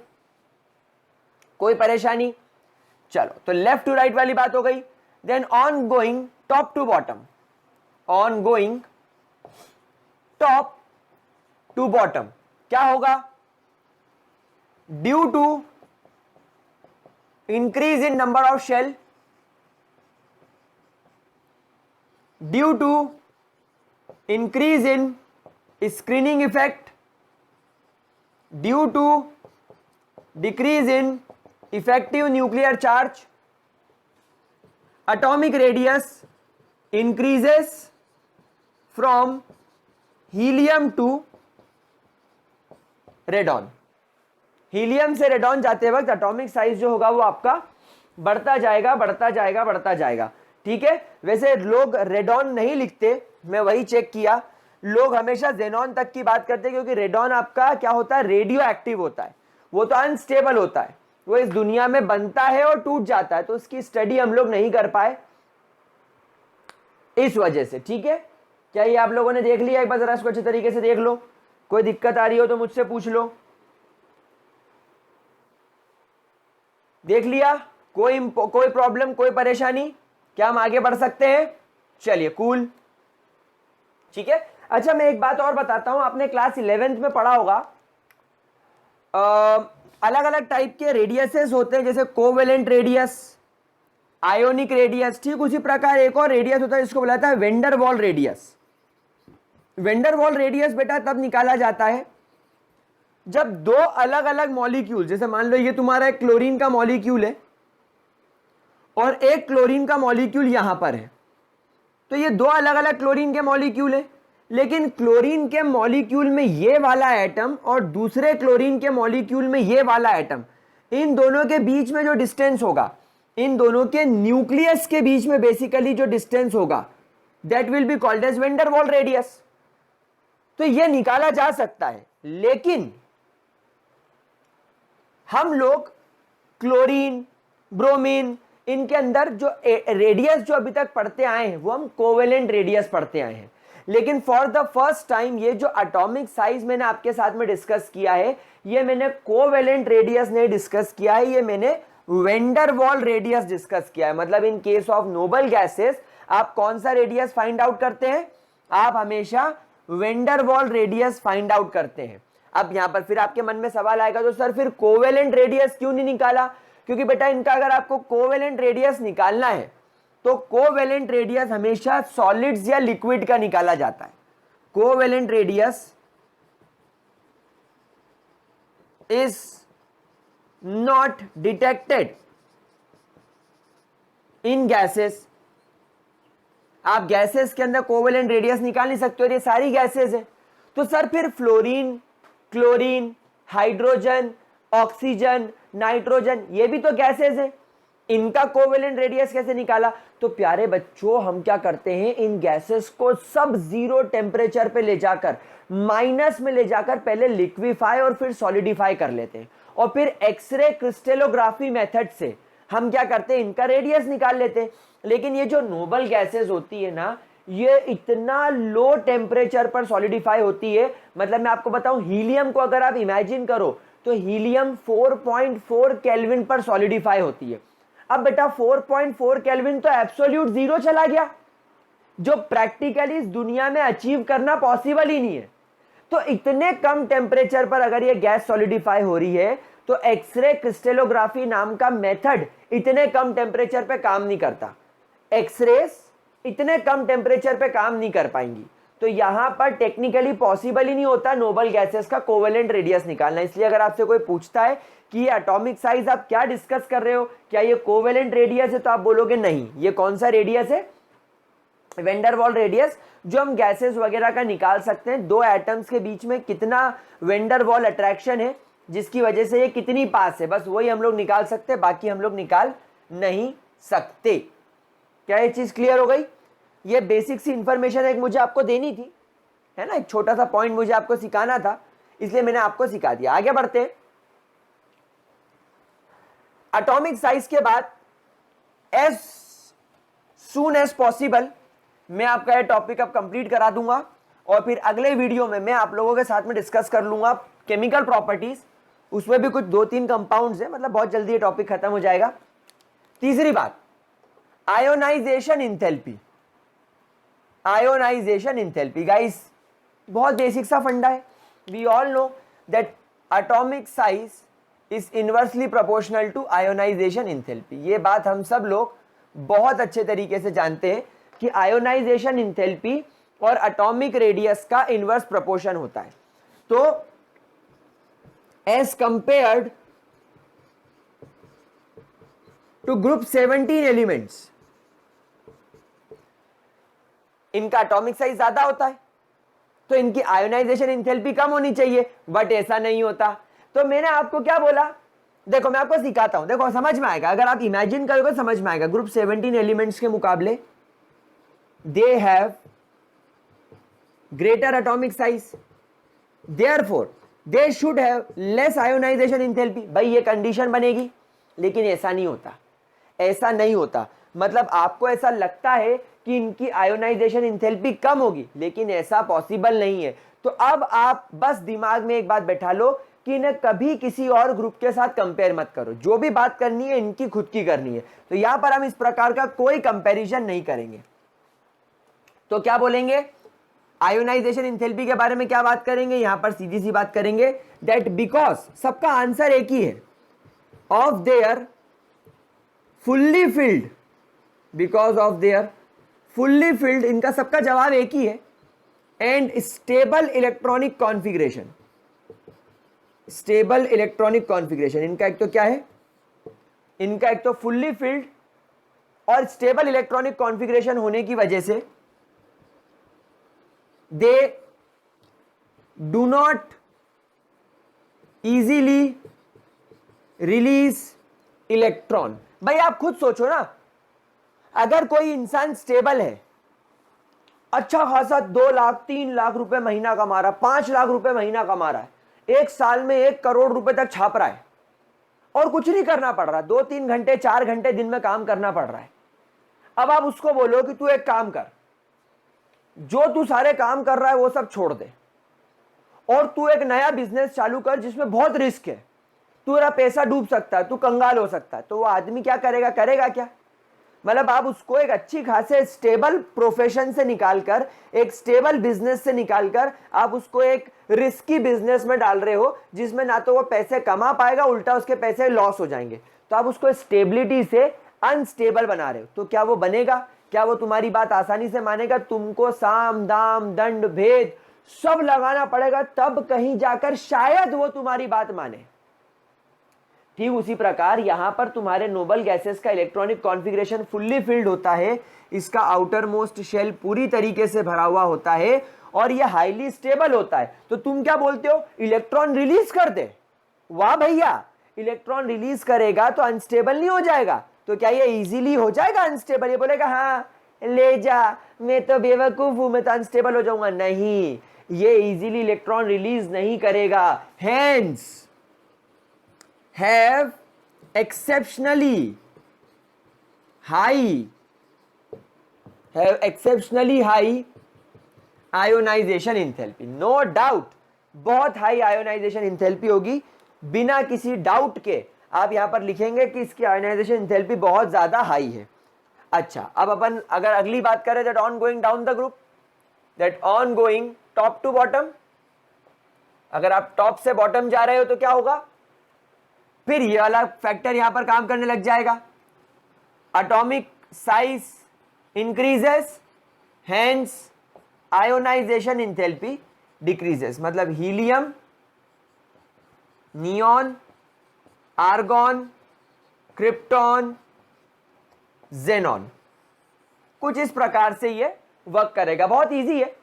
कोई परेशानी? चलो, तो लेफ्ट टू राइट वाली बात हो गई। Then on going top to bottom, on going top to bottom क्या होगा? Due to increase in number of shell, due to increase in screening effect, due to decrease in effective nuclear charge, atomic radius increases from helium to radon। Helium से radon जाते वक्त atomic size जो होगा वो आपका बढ़ता जाएगा। ठीक है, वैसे लोग रेडॉन नहीं लिखते, मैं वही चेक किया, लोग हमेशा जेनॉन तक की बात करते हैं, क्योंकि रेडॉन आपका क्या होता है? रेडियो एक्टिव होता है, वो तो अनस्टेबल होता है, वो इस दुनिया में बनता है और टूट जाता है, तो उसकी स्टडी हम लोग नहीं कर पाए इस वजह से। ठीक है, क्या ये आप लोगों ने देख लिया? एक बार जरा इसको अच्छे तरीके से देख लो, कोई दिक्कत आ रही हो तो मुझसे पूछ लो। देख लिया? कोई प्रॉब्लम, कोई परेशानी? क्या हम आगे बढ़ सकते हैं? चलिए, कूल। ठीक है, अच्छा मैं एक बात और बताता हूं, आपने क्लास 11th में पढ़ा होगा अलग अलग टाइप के रेडियसेस होते हैं, जैसे कोवेलेंट रेडियस, आयोनिक रेडियस। ठीक उसी प्रकार एक और रेडियस होता है जिसको बुलाता है vendor Waals radius. Vendor Waals radius बेटा तब निकाला जाता है जब दो अलग अलग मॉलिक्यूल, जैसे मान लो ये तुम्हारा एक क्लोरीन का मॉलिक्यूल है और एक क्लोरीन का मॉलिक्यूल यहां पर है, तो ये दो अलग अलग क्लोरीन के मॉलिक्यूल है, लेकिन क्लोरीन के मॉलिक्यूल में ये वाला एटम और दूसरे क्लोरीन के मॉलिक्यूल में ये वाला एटम, इन दोनों के बीच में जो डिस्टेंस होगा, इन दोनों के न्यूक्लियस के बीच में बेसिकली जो डिस्टेंस होगा, that will be called as van der Waals radius. तो ये निकाला जा सकता है, लेकिन हम लोग क्लोरीन, ब्रोमीन, इनके अंदर जो रेडियस जो अभी तक पढ़ते आए हैं वो हम कोवेलेंट रेडियस पढ़ते आए हैं। लेकिन फॉर द फर्स्ट टाइम ये जो एटॉमिक साइज मैंने आपके साथ में डिस्कस किया है, ये मैंने कोवेलेंट रेडियस नहीं डिस्कस किया है, ये मैंने वेंडर वॉल रेडियस डिस्कस किया है। मतलब in case of noble gases आप कौन सा रेडियस फाइंड आउट करते हैं? आप हमेशा vendor Waals radius find out करते हैं। अब यहां पर फिर आपके मन में सवाल आएगा, तो सर फिर कोवेलेंट रेडियस क्यों नहीं निकाला? क्योंकि बेटा इनका अगर आपको कोवेलेंट रेडियस निकालना है तो कोवेलेंट रेडियस हमेशा सॉलिड्स या लिक्विड का निकाला जाता है। Covalent radius is not detected in gases. आप गैसेस के अंदर कोवेलेंट रेडियस निकाल नहीं सकते, और ये सारी गैसेस है। तो सर फिर fluorine, chlorine, hydrogen, oxygen, nitrogen, ये भी तो गैसेस है, इनका कोवेलेंट रेडियस कैसे निकाला? तो प्यारे बच्चों हम क्या करते हैं, इन गैसेस को सब जीरो टेम्परेचर पे ले जाकर, माइनस में ले जाकर पहले लिक्विफाई और फिर सॉलिडिफाई कर लेते हैं, और फिर एक्सरे क्रिस्टलोग्राफी मेथड से हम क्या करते हैं, इनका रेडियस निकाल लेते हैं। लेकिन ये जो नोबल गैसेस होती है ना, ये इतना लो टेम्परेचर पर सॉलिडिफाई होती है। मतलब मैं आपको बताऊं, हीलियम को अगर आप इमेजिन करो तो हीलियम 4.4 केल्विन पर सॉलिडिफाई होती है। अब बेटा 4.4 केल्विन तो एब्सोल्यूट जीरो चला गया, जो प्रैक्टिकली इस दुनिया में अचीव करना पॉसिबल ही नहीं है। तो इतने कम टेम्परेचर पर अगर ये गैस सॉलिडिफाई हो रही है तो एक्सरे क्रिस्टलोग्राफी नाम का मेथड इतने कम टेम्परेचर पे काम नहीं करता। एक्सरेस इतने कम टेम्परेचर पे काम नहीं कर पाएंगी, तो यहां पर टेक्निकली पॉसिबल ही नहीं होता नोबल गैसेस का कोवेलेंट रेडियस निकालना। इसलिए अगर आपसे कोई पूछता है कि ये एटॉमिक साइज आप क्या डिस्कस कर रहे हो, क्या ये कोवेलेंट रेडियस है, तो आप बोलोगे नहीं। ये कौन सा रेडियस है? वेंडरवॉल रेडियस, जो हम गैसेस वगैरह का निकाल सकते हैं। दो एटम्स के बीच में कितना वेंडरवॉल अट्रैक्शन है जिसकी वजह से ये कितनी पास है, बस वही हम लोग निकाल सकते हैं, बाकी हम लोग निकाल नहीं सकते। क्या ये चीज क्लियर हो गई? ये बेसिक सी इंफॉर्मेशन एक मुझे आपको देनी थी, है ना, एक छोटा सा पॉइंट मुझे आपको सिखाना था, इसलिए मैंने आपको सिखा दिया। आगे बढ़ते हैं। एटॉमिक साइज के बाद एज सून एज पॉसिबल मैं आपका ये टॉपिक अब कंप्लीट करा दूंगा, और फिर अगले वीडियो में मैं आप लोगों के साथ में डिस्कस कर लूंगा केमिकल प्रॉपर्टीज। उसमें भी कुछ 2-3 कंपाउंड्स हैं, मतलब बहुत जल्दी ये टॉपिक खत्म हो जाएगा। तीसरी बात, ionisation enthalpy. Ionisation enthalpy guys बहुत बेसिक सा फंडा है। We all know that atomic size is inversely proportional to ionisation enthalpy. ये बात हम सब लोग बहुत अच्छे तरीके से जानते हैं कि आयोनाइजेशन इंथैल्पी और एटॉमिक रेडियस का इनवर्स प्रोपोर्शन होता है। तो as compared to group 17 elements, इनका एटॉमिक साइज ज्यादा होता है, तो इनकी आयोनाइजेशन इंथैल्पी कम होनी चाहिए, बट ऐसा नहीं होता। तो मैंने आपको क्या बोला, देखो मैं आपको सिखाता हूं, देखो समझ में आएगा, अगर आप इमेजिन करोगे समझ में आएगा। ग्रुप 17 एलिमेंट्स के मुकाबले they have greater atomic size, therefore they should have less ionisation enthalpy. भाई ये कंडीशन बनेगी, लेकिन ऐसा नहीं होता, ऐसा नहीं होता। मतलब आपको ऐसा लगता है कि इनकी आयोनाइजेशन इंथैल्पी कम होगी, लेकिन ऐसा पॉसिबल नहीं है। तो अब आप बस दिमाग में एक बात बैठा लो कि इन्हें कभी किसी और ग्रुप के साथ कंपेयर मत करो। जो भी बात करनी है इनकी खुद की करनी है। तो यहां पर हम इस प्रकार का कोई कंपैरिजन नहीं करेंगे। तो क्या बोलेंगे, आयोनाइजेशन इंथैल्पी के बारे में क्या बात करेंगे, यहां पर सीधी सी बात करेंगे दैट बिकॉज, सबका आंसर एक ही है, of their fully field, because of their fully field, इनका सबका जवाब एक ही है, and stable electronic configuration. Stable electronic configuration, इनका एक तो क्या है, इनका एक तो फुल्ली फिल्ड और स्टेबल इलेक्ट्रॉनिक कॉन्फ़िगरेशन होने की वजह से दे do not easily release electron. भाई आप खुद सोचो ना, अगर कोई इंसान स्टेबल है, अच्छा खासा 2 लाख 3 लाख रुपए महीना कमा रहा, 5 लाख रुपए महीना कमा रहा है, एक साल में 1 करोड़ रुपए तक छाप रहा है, और कुछ नहीं करना पड़ रहा, 2-3 घंटे 4 घंटे दिन में काम करना पड़ रहा है। अब आप उसको बोलो कि तू एक काम कर, जो तू सारे काम कर रहा है वो सब छोड़ दे, और तू एक नया बिजनेस चालू कर जिसमें बहुत रिस्क है, तेरा पैसा डूब सकता है, तू कंगाल हो सकता है। तो वो आदमी क्या करेगा, करेगा क्या? मतलब आप उसको एक अच्छी खासे स्टेबल प्रोफेशन से निकालकर, एक स्टेबल बिजनेस से निकालकर आप उसको एक रिस्की बिजनेस में डाल रहे हो, जिसमें ना तो वो पैसे कमा पाएगा, उल्टा उसके पैसे लॉस हो जाएंगे। तो आप उसको स्टेबिलिटी से अनस्टेबल बना रहे हो। तो क्या वो बनेगा? क्या वो तुम्हारी बात आसानी से मानेगा? तुमको साम दाम दंड भेद सब लगाना पड़ेगा, तब कहीं जाकर शायद वो तुम्हारी बात माने। ठीक उसी प्रकार यहां पर तुम्हारे नोबल गैसेस का इलेक्ट्रॉनिक कॉन्फ़िगरेशन फुल्ली फिल्ड होता है, इसका आउटर मोस्ट शेल पूरी तरीके से भरा हुआ होता है, और यह हाईली स्टेबल होता है। तो तुम क्या बोलते हो, इलेक्ट्रॉन रिलीज कर दे। वाह भैया, इलेक्ट्रॉन रिलीज करेगा तो अनस्टेबल नहीं हो जाएगा। तो क्या ये इजीली हो जाएगा अनस्टेबल? ये बोलेगा हाँ ले जा, मैं तो बेवकूफ हूं, मैं तो अनस्टेबल हो जाऊंगा। नहीं, ये इजीली इलेक्ट्रॉन रिलीज नहीं करेगा। Hence have exceptionally high ionisation enthalpy. No doubt बहुत हाई आयोनाइजेशन इंथैल्पी होगी, बिना किसी डाउट के आप यहां पर लिखेंगे कि इसकी आयनाइजेशन एंथैल्पी बहुत ज्यादा हाई है। अच्छा, अब अपन अगर अगली बात करें, that on going down the group, that on going top to bottom, अगर आप टॉप से बॉटम जा रहे हो तो क्या होगा, फिर ये वाला फैक्टर यहां पर काम करने लग जाएगा, atomic size increases, hence ionisation enthalpy decreases. मतलब helium, neon, argon, krypton, xenon, कुछ इस प्रकार से ये वर्क करेगा। बहुत इजी है,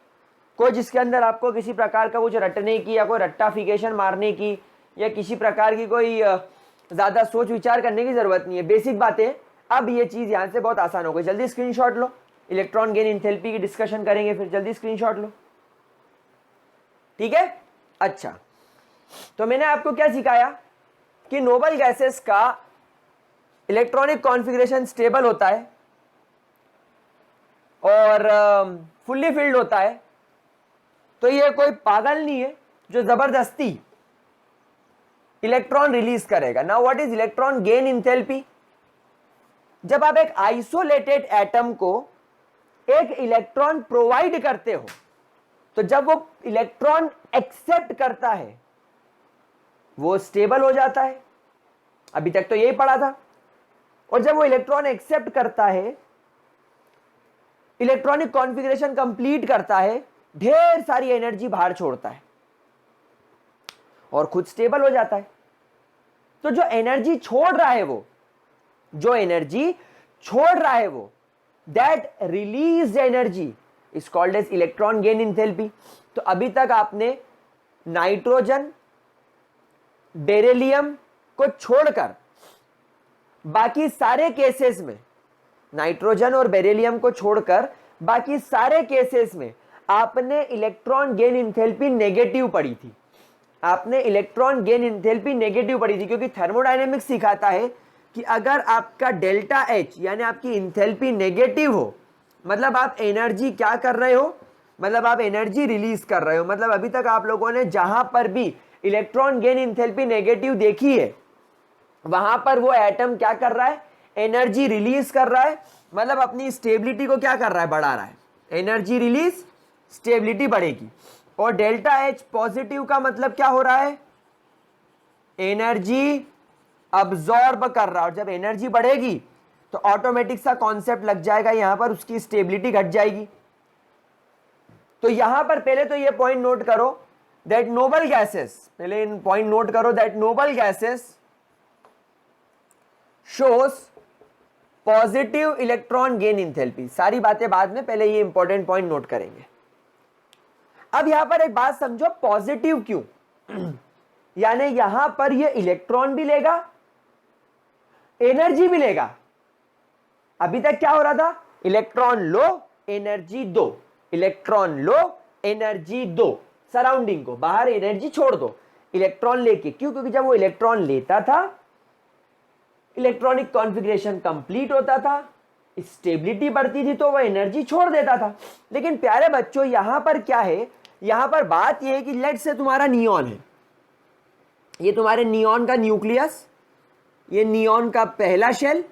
कोई जिसके अंदर आपको किसी प्रकार का कुछ रटने की या कोई रट्टाफिकेशन मारने की या किसी प्रकार की कोई ज्यादा सोच विचार करने की जरूरत नहीं है, बेसिक बातें। अब ये चीज यहां से बहुत आसान हो गई। जल्दी स्क्रीनशॉट लो, इलेक्ट्रॉन गेन एंथैल्पी की डिस्कशन करेंगे फिर, जल्दी स्क्रीनशॉट लो, ठीक है। अच्छा, तो मैंने आपको क्या सिखाया कि नोबल गैसेस का इलेक्ट्रॉनिक कॉन्फ़िगरेशन स्टेबल होता है और फुल्ली फिल्ड होता है। तो ये कोई पागल नहीं है जो जबरदस्ती इलेक्ट्रॉन रिलीज करेगा। Now what is electron gain enthalpy? जब आप एक आइसोलेटेड एटम को एक इलेक्ट्रॉन प्रोवाइड करते हो, तो जब वो इलेक्ट्रॉन एक्सेप्ट करता है वो स्टेबल हो जाता है, अभी तक तो यही पढ़ा था। और जब वो इलेक्ट्रॉन एक्सेप्ट करता है, इलेक्ट्रॉनिक कॉन्फ़िगरेशन कंप्लीट करता है, ढेर सारी एनर्जी बाहर छोड़ता है और खुद स्टेबल हो जाता है। तो जो एनर्जी छोड़ रहा है वो, जो एनर्जी छोड़ रहा है वो, that release energy is called as electron gain enthalpy. तो अभी तक आपने नाइट्रोजन, बेरिलियम को छोड़कर बाकी सारे केसेस में, नाइट्रोजन और बेरिलियम को छोड़कर बाकी सारे केसेस में आपने इलेक्ट्रॉन गेन एंथैल्पी नेगेटिव पढ़ी थी। आपने इलेक्ट्रॉन गेन एंथैल्पी नेगेटिव पढ़ी थी, क्योंकि थर्मोडायनेमिक्स सिखाता है कि अगर आपका डेल्टा एच यानी आपकी एंथैल्पी नेगेटिव हो, मतलब आप एनर्जी क्या कर रहे हो, मतलब आप एनर्जी रिलीज कर रहे हो। मतलब अभी तक आप लोगों ने जहां पर भी इलेक्ट्रॉन गेन एंथैल्पी नेगेटिव देखी है, वहां पर वो एटम क्या कर रहा है, एनर्जी रिलीज कर रहा है। मतलब अपनी स्टेबिलिटी को क्या कर रहा है, बढ़ा रहा है। एनर्जी रिलीज, स्टेबिलिटी बढ़ेगी। और डेल्टा एच पॉजिटिव का मतलब क्या हो रहा है, एनर्जी अब्सॉर्ब कर रहा है। और जब एनर्जी बढ़ेगी तो ऑटोमेटिक सा कॉन्सेप्ट लग जाएगा यहां पर, उसकी स्टेबिलिटी घट जाएगी। तो यहां पर पहले तो ये पॉइंट नोट करो दैट नोबल गैसेस, पहले इन पॉइंट नोट करो that noble gases shows positive electron gain enthalpy. सारी बातें बाद में, पहले ये इंपॉर्टेंट पॉइंट नोट करेंगे। अब यहां पर एक बात समझो, पॉजिटिव क्यों? यानी यहां पर ये इलेक्ट्रॉन भी लेगा, एनर्जी भी लेगा। अभी तक क्या हो रहा था, इलेक्ट्रॉन लो एनर्जी दो, इलेक्ट्रॉन लो एनर्जी दो, सराउंडिंग को, बाहर एनर्जी छोड़ दो, इलेक्ट्रॉन लेके। क्यों? क्योंकि जब वो इलेक्ट्रॉन लेता था, इलेक्ट्रॉनिक कॉन्फ़िगरेशन कंप्लीट होता था, स्टेबिलिटी बढ़ती थी, तो वह एनर्जी छोड़ देता था। लेकिन प्यारे बच्चों, यहां पर क्या है, यहां पर बात यह है कि लेट से तुम्हारा नियॉन है, ये तुम्हारे नियॉन का न्यूक्लियस, ये नियॉन का पहला शेल,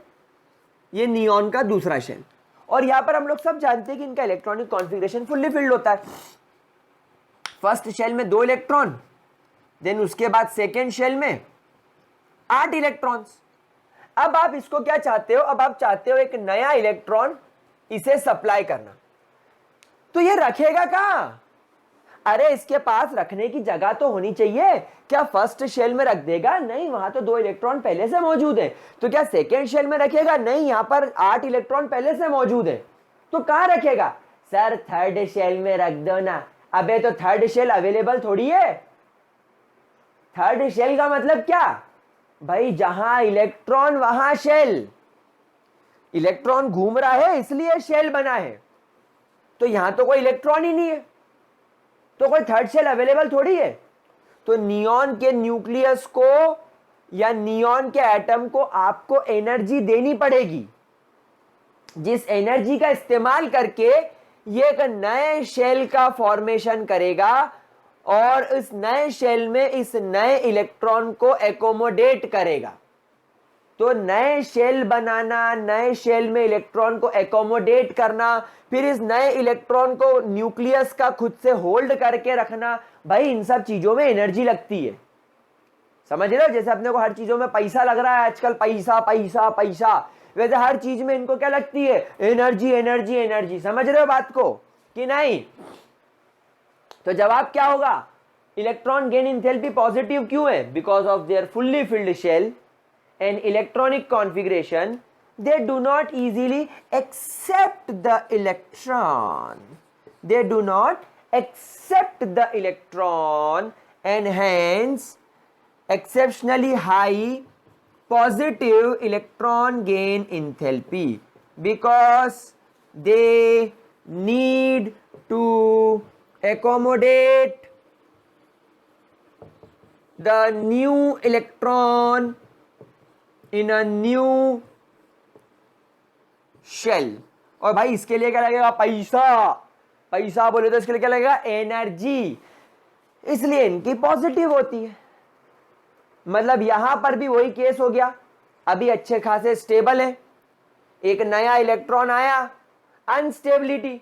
ये नियॉन का दूसरा शेल। और यहां पर हम लोग सब जानते हैं कि इनका इलेक्ट्रॉनिक कॉन्फ़िगरेशन फुल्ली फिल्ड होता है। फर्स्ट शेल में 2 इलेक्ट्रॉन, देन उसके बाद सेकेंड शेल में 8 इलेक्ट्रॉन्स। अब आप इसको क्या चाहते हो, अब आप चाहते हो एक नया इलेक्ट्रॉन इसे सप्लाई करना। तो ये रखेगा कहां? अरे इसके पास रखने की जगह तो होनी चाहिए। क्या फर्स्ट शेल में रख देगा? नहीं, वहां तो 2 इलेक्ट्रॉन पहले से मौजूद है। तो क्या सेकेंड शेल में रखेगा? नहीं, यहां पर 8 इलेक्ट्रॉन पहले से मौजूद है। तो कहां रखेगा? सर थर्ड शेल में रख दो ना। अबे तो थर्ड शेल अवेलेबल थोड़ी है। थर्ड शेल का मतलब क्या भाई? जहां इलेक्ट्रॉन वहां शेल, इलेक्ट्रॉन घूम रहा है इसलिए शेल बना है। तो यहां तो कोई इलेक्ट्रॉन ही नहीं है, तो कोई थर्ड शेल अवेलेबल थोड़ी है। तो नियॉन के न्यूक्लियस को या नियॉन के एटम को आपको एनर्जी देनी पड़ेगी, जिस एनर्जी का इस्तेमाल करके ये एक नए शेल का फॉर्मेशन करेगा। और इस नए शेल में इस नए इलेक्ट्रॉन को एकोमोडेट करेगा। तो नए शेल बनाना, नए शेल में इलेक्ट्रॉन को एकोमोडेट करना, फिर इस नए इलेक्ट्रॉन को न्यूक्लियस का खुद से होल्ड करके रखना, भाई इन सब चीजों में एनर्जी लगती है। समझ रहे हो? जैसे अपने को हर चीजों में पैसा लग रहा है आजकल, पैसा पैसा पैसा, वैसे हर चीज में इनको क्या लगती है? Energy energy energy. समझ रहे हो बात को कि नहीं? तो जवाब क्या होगा? इलेक्ट्रॉन गेन इंथैल्पी पॉजिटिव क्यों है? Because of their fully filled shell and electronic configuration, they do not easily accept the electron. They do not accept the electron and hence exceptionally high positive electron gain enthalpy, because they need to accommodate the new electron in a new shell। और भाई इसके लिए क्या लगेगा? पैसा। पैसा बोले तो इसके लिए क्या लगेगा? एनर्जी। इसलिए इनकी पॉजिटिव होती है। मतलब यहां पर भी वही केस हो गया, अभी अच्छे खासे स्टेबल है, एक नया इलेक्ट्रॉन आया, अनस्टेबिलिटी,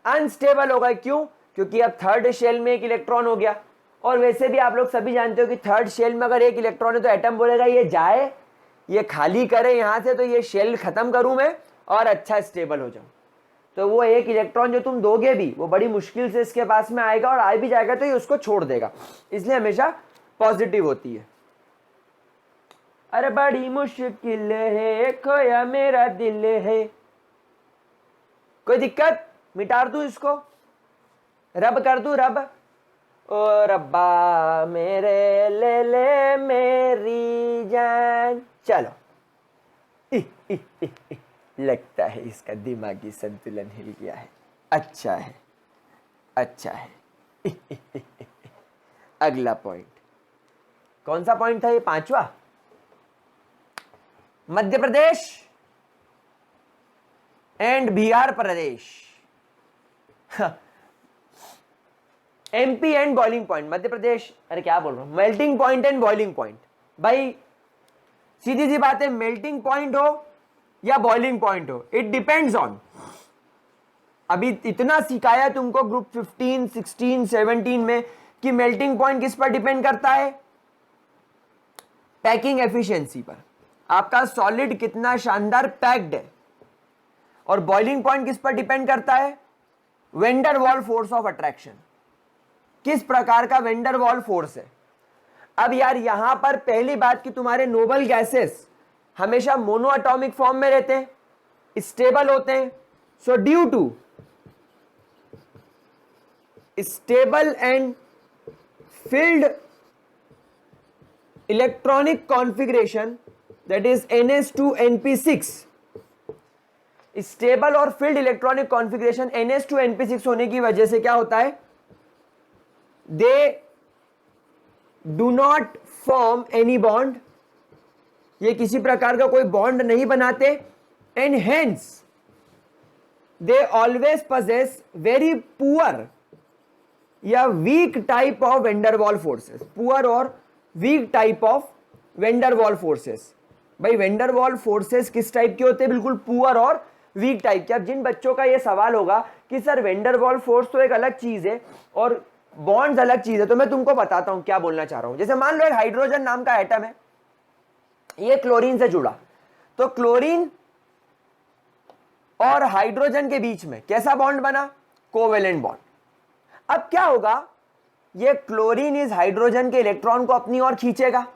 अनस्टेबल हो गए। क्यों? क्योंकि अब थर्ड शेल में एक इलेक्ट्रॉन हो गया। और वैसे भी आप लोग सभी जानते हो कि थर्ड शेल में अगर एक इलेक्ट्रॉन है तो एटम बोलेगा ये जाए, ये खाली करे यहां से, तो ये शेल खत्म करूं मैं और अच्छा स्टेबल हो जाऊं। तो वो एक इलेक्ट्रॉन जो तुम दोगे भी, वो बड़ी मुश्किल से इसके पास में आएगा, और आ भी जाएगा तो ये उसको छोड़ देगा। इसलिए हमेशा पॉजिटिव होती है। अरे बड़ी मुश्किल है, खोया मेरा दिल है। कोई दिक्कत? मिटा दूं इसको, रब कर दूं, रब। ओ रब्बा मेरे ले ले मेरी जान। चलो लगता है इसका दिमागी संतुलन हिल गया है। अच्छा है, अच्छा है। अगला पॉइंट कौन सा पॉइंट था? ये 5वां। Madhya Pradesh and Bihar Pradesh, MP and boiling point. Madhya Pradesh, अरे क्या बोल रहा हूं, melting point and boiling point. भाई सीधी सी बात है, मेल्टिंग पॉइंट हो या बॉइलिंग पॉइंट हो, इट डिपेंड्स ऑन। अभी इतना सिखाया तुमको ग्रुप 15, 16, 17 में कि मेल्टिंग पॉइंट किस पर डिपेंड करता है? पैकिंग एफिशिएंसी पर, आपका सॉलिड कितना शानदार पैक्ड है। और बॉइलिंग पॉइंट किस पर डिपेंड करता है? Vendor wall force of attraction, किस प्रकार का वेंडर वॉल फोर्स है। अब यार यहां पर पहली बात कि तुम्हारे नोबल गैसेस हमेशा मोनो एटॉमिक फॉर्म में रहते हैं, स्टेबल होते हैं। So due to stable and filled electronic configuration, that is NS2NP6, stable और फिल्ड इलेक्ट्रॉनिक कॉन्फ़िगरेशन NS2NP6 होने की वजह से क्या होता है, they do not form any bond, ये किसी प्रकार का कोई बॉन्ड नहीं बनाते, and hence they always possess very poor या weak type of van der Waals forces, poor और week type of van der Waals forces. भाई वेंडरवॉल फोर्सेस किस टाइप के होते हैं, बिल्कुल पुअर और वीक टाइप के। अब जिन बच्चों का ये सवाल होगा कि सर वेंडरवॉल फोर्स तो एक अलग चीज है और बॉन्ड्स अलग चीज है, तो मैं तुमको बताता हूं क्या बोलना चाह रहा हूं। जैसे मान लो एक हाइड्रोजन नाम का एटम है, ये क्लोरीन से जुड़ा, तो क्लोरीन और हाइड्रोजन के बीच में कैसा बॉन्ड बना, कोवेलेंट बॉन्ड। अब क्या होगा, ये क्लोरीन इस हाइड्रोजन के इलेक्ट्रॉन को अपनी ओर खींचेगा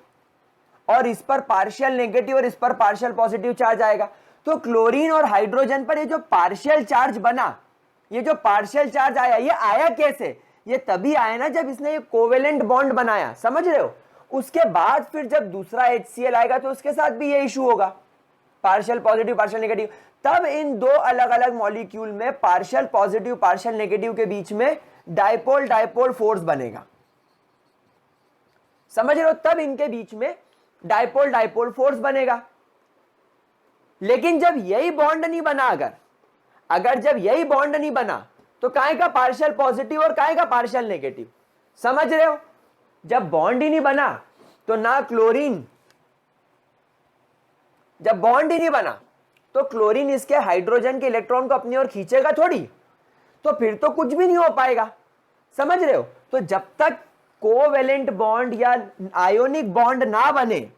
और इस पर पार्शियल नेगेटिव और इस पर पार्शियल पॉजिटिव चार्ज आएगा। तो क्लोरीन और हाइड्रोजन पर ये जो पार्शियल चार्ज बना, ये जो पार्शियल चार्ज आया, ये आया कैसे, ये तभी आया ना जब इसने ये कोवेलेंट बॉन्ड बनाया, समझ रहे हो। उसके बाद फिर जब दूसरा HCl आएगा तो उसके साथ भी ये इशू होगा, पार्शियल पॉजिटिव पार्शियल नेगेटिव। तब इन दो अलग अलग मॉलिक्यूल में पार्शियल पॉजिटिव पार्शियल नेगेटिव के बीच में डाइपोल डाइपोल फोर्स बनेगा, समझ रहे हो। तब इनके बीच में डाइपोल डाइपोल फोर्स बनेगा। लेकिन जब यही बॉन्ड नहीं बना, अगर जब यही बॉन्ड नहीं बना, तो काहे का पार्शियल पॉजिटिव और काहे का पार्शियल नेगेटिव, समझ रहे हो? जब बॉन्ड ही नहीं बना तो ना क्लोरीन, जब बॉन्ड ही नहीं बना तो क्लोरीन इसके हाइड्रोजन के इलेक्ट्रॉन को अपनी ओर खींचेगा थोड़ी, तो फिर तो कुछ भी नहीं हो पाएगा। समझ रहे हो? तो जब तक कोवेलेंट बॉन्ड या आयोनिक बॉन्ड ना बने,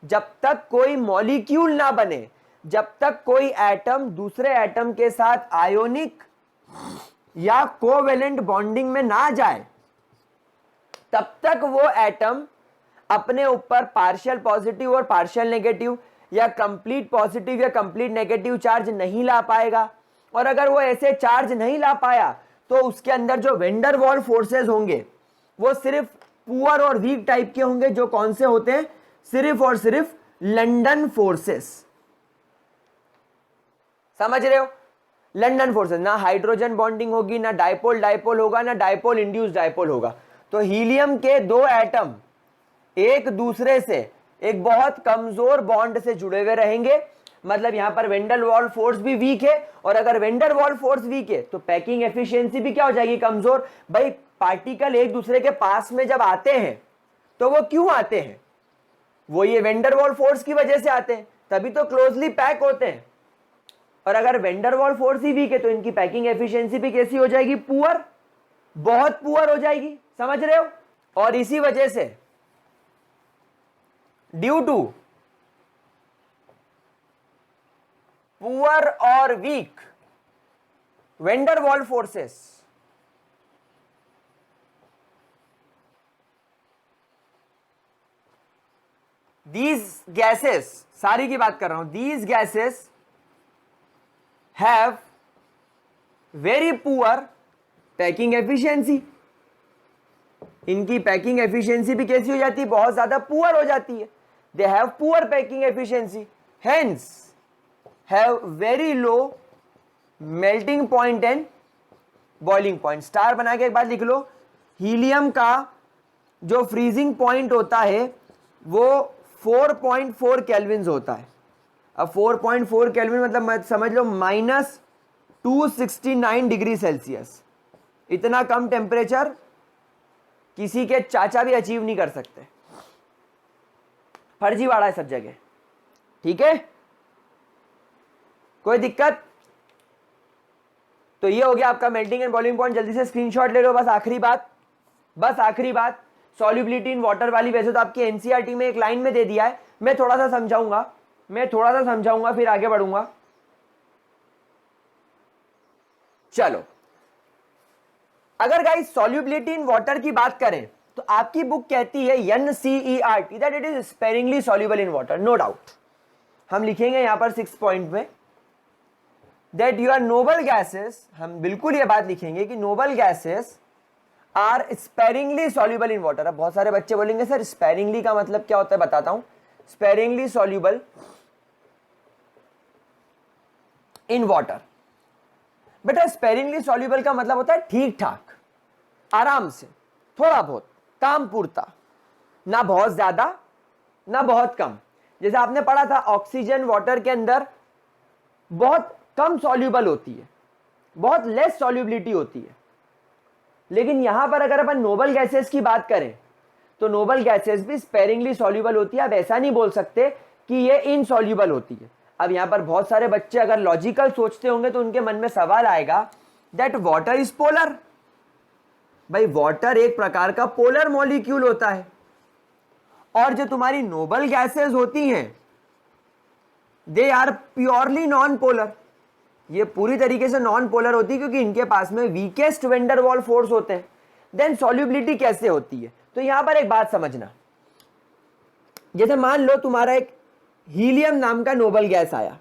जब तक कोई मॉलिक्यूल ना बने, जब तक कोई एटम दूसरे एटम के साथ आयोनिक या कोवेलेंट बॉन्डिंग में ना जाए, तब तक वो एटम अपने ऊपर पार्शियल पॉजिटिव और पार्शियल नेगेटिव या कंप्लीट पॉजिटिव या कंप्लीट नेगेटिव चार्ज नहीं ला पाएगा। और अगर वो ऐसे चार्ज नहीं ला पाया तो उसके अंदर जो वेंडर वॉल फोर्सेस होंगे वो सिर्फ पुअर और वीक टाइप के होंगे, जो कौन से होते हैं? सिर्फ और सिर्फ लंदन फोर्सेस। समझ रहे हो? लंदन फोर्सेस, ना हाइड्रोजन बॉन्डिंग होगी, ना डाइपोल डाइपोल होगा, ना डाइपोल इंड्यूस डाइपोल होगा। तो हीलियम के दो एटम एक दूसरे से एक बहुत कमजोर बॉन्ड से जुड़े हुए रहेंगे, मतलब यहां पर वेंडर वॉल फोर्स भी वीक है, और अगर वेंडर वॉल फोर्स वीक है तो पैकिंग एफिशिएंसी भी क्या हो जाएगी? कमजोर। भाई पार्टिकल एक दूसरे के पास में जब आते हैं तो वो क्यों आते हैं? वो ये वेंडर वॉल फोर्स की वजह से आते हैं, तभी तो क्लोजली पैक होते हैं। और अगर वेंडर वॉल फोर्स ही वीक है तो इनकी पैकिंग एफिशिएंसी भी कैसी हो जाएगी? पुअर, बहुत पुअर हो जाएगी। समझ रहे हो? और इसी वजह से ड्यू टू पुअर और weak van der Waals forces, these gases, सारी की बात कर रहा हूं, these gases have very poor packing efficiency। इनकी पैकिंग एफिशिएंसी भी कैसी हो जाती है? बहुत ज्यादा पुअर हो जाती है। They have poor packing efficiency, hence have very low melting point and boiling point. Star बना के एक बार लिख लो, हीलियम का जो फ्रीजिंग पॉइंट होता है वो 4.4 केल्विन होता है। अब 4.4 केल्विन मतलब समझ लो -269 डिग्री सेल्सियस। इतना कम टेम्परेचर किसी के चाचा भी अचीव नहीं कर सकते, फर्जीवाड़ा है सब जगह। ठीक है, कोई दिक्कत? तो ये हो गया आपका मेल्टिंग एंड बॉइलिंग पॉइंट। जल्दी से स्क्रीनशॉट ले लो। बस आखिरी बात, सॉल्युबिलिटी इन वाटर वाली वैसे तो आपकी एनसीईआरटी में एक लाइन में दे दिया है, मैं थोड़ा सा समझाऊंगा फिर आगे बढ़ूंगा। चलो, अगर गाइस सॉल्युबिलिटी इन वाटर की बात करें तो आपकी बुक कहती है NCERT that it is sparingly soluble in water. No doubt हम लिखेंगे यहां पर 6 पॉइंट में दैट योर नोबल गैसेस, हम बिल्कुल ये बात लिखेंगे कि noble gases are sparingly soluble in water. अब बहुत सारे बच्चे बोलेंगे सर स्पेरिंगली का मतलब क्या होता है? बताता हूं। स्पेरिंगली सॉल्युबल इन वाटर, बेटा स्पेरिंगली सॉल्युबल का मतलब होता है ठीक ठाक, आराम से, थोड़ा बहुत, काम पूरता, ना बहुत ज्यादा ना बहुत कम। जैसे आपने पढ़ा था ऑक्सीजन वाटर के अंदर बहुत कम सॉल्युबल होती है, बहुत लेस सॉल्युबिलिटी होती है। लेकिन यहां पर अगर अपन नोबल गैसेस की बात करें तो नोबल गैसेस भी स्पेरिंगली सॉल्युबल होती है। अब ऐसा नहीं बोल सकते कि ये इनसॉल्युबल होती है। अब यहां पर बहुत सारे बच्चे अगर लॉजिकल सोचते होंगे तो उनके मन में सवाल आएगा दैट वाटर इज पोलर। भाई वाटर एक प्रकार का पोलर मॉलिक्यूल होता है, और जो तुम्हारी नोबल गैसेस होती हैं they are purely non polar. ये पूरी तरीके से नॉन पोलर होती है क्योंकि इनके पास में वीकेस्ट वेंडर वॉल फोर्स होते हैं। देन सॉल्युबिलिटी कैसे होती है? तो यहां पर एक बात समझना, जैसे मान लो तुम्हारा एक हीलियम नाम का नोबल गैस आया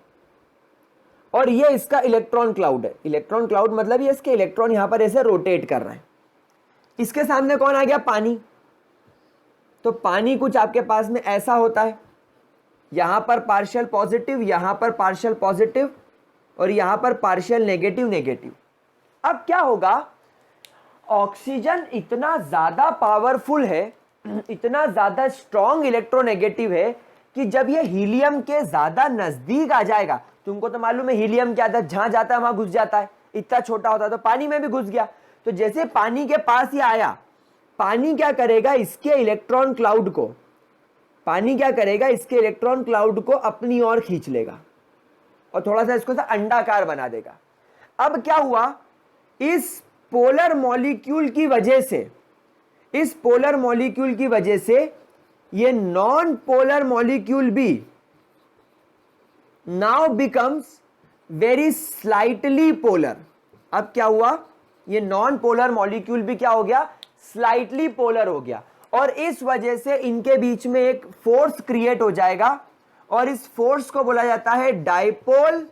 और ये इसका इलेक्ट्रॉन क्लाउड है। इलेक्ट्रॉन क्लाउड मतलब ये इसके इलेक्ट्रॉन यहां पर ऐसे रोटेट कर रहे हैं। इसके सामने कौन आ गया? पानी। तो पानी कुछ आपके पास में ऐसा होता है, यहां पर पार्शियल पॉजिटिव, यहां पर पार्शियल पॉजिटिव और यहां पर पार्शियल नेगेटिव नेगेटिव। अब क्या होगा, ऑक्सीजन इतना ज्यादा पावरफुल है, इतना ज्यादा स्ट्रॉन्ग इलेक्ट्रोनेगेटिव है कि जब ये हीलियम के ज्यादा नजदीक आ जाएगा, तुमको तो मालूम है हीलियम क्या था, जहां जाता है वहां घुस जाता है, इतना छोटा होता है तो पानी में भी घुस गया। तो जैसे पानी के पास ही आया पानी क्या करेगा, इसके इलेक्ट्रॉन क्लाउड को, पानी क्या करेगा, इसके इलेक्ट्रॉन क्लाउड को अपनी ओर खींच लेगा और थोड़ा सा इसको अंडाकार बना देगा। अब क्या हुआ, इस पोलर मॉलिक्यूल की वजह से, इस पोलर मॉलिक्यूल की वजह से ये नॉन पोलर मॉलिक्यूल भी now becomes very slightly polar. अब क्या हुआ, ये नॉन पोलर मॉलिक्यूल भी क्या हो गया, स्लाइटली पोलर हो गया, और इस वजह से इनके बीच में एक फोर्स क्रिएट हो जाएगा और इस फोर्स को बोला जाता है डाइपोल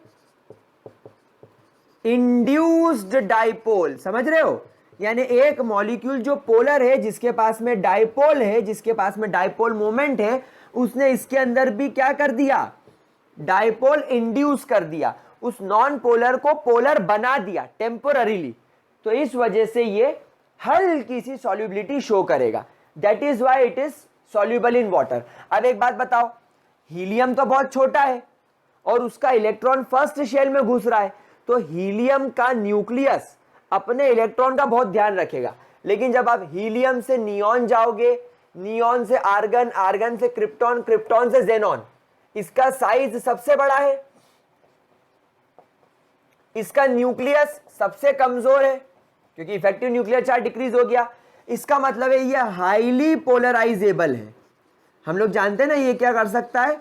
इंड्यूस्ड डाइपोल। समझ रहे हो, यानी एक मॉलिक्यूल जो पोलर है, जिसके पास में डाइपोल है, जिसके पास में डाइपोल मोमेंट है, उसने इसके अंदर भी क्या कर दिया, डाइपोल इंड्यूस कर दिया, उस नॉन पोलर को पोलर बना दिया टेम्पोररीली। तो इस वजह से ये हल्की सी सॉल्युबिलिटी शो करेगा, that is why it is soluble in water. अब एक बात बताओ, हीलियम तो बहुत छोटा है और उसका इलेक्ट्रॉन फर्स्ट शेल में घुस रहा है, तो हीलियम का न्यूक्लियस अपने इलेक्ट्रॉन का बहुत ध्यान रखेगा, लेकिन जब आप हीलियम से नियॉन जाओगे, नियॉन से आर्गन, आर्गन से क्रिप्टॉन, क्रिप्टॉन से जेनॉन, इसका साइज सबसे बड़ा है, इसका न्यूक्लियस सबसे कमजोर है क्योंकि इफेक्टिव न्यूक्लियर चार्ज डिक्रीज हो गया। इसका मतलब है ये हाईली पोलराइजेबल है। हम लोग जानते हैं ना ये क्या कर सकता है,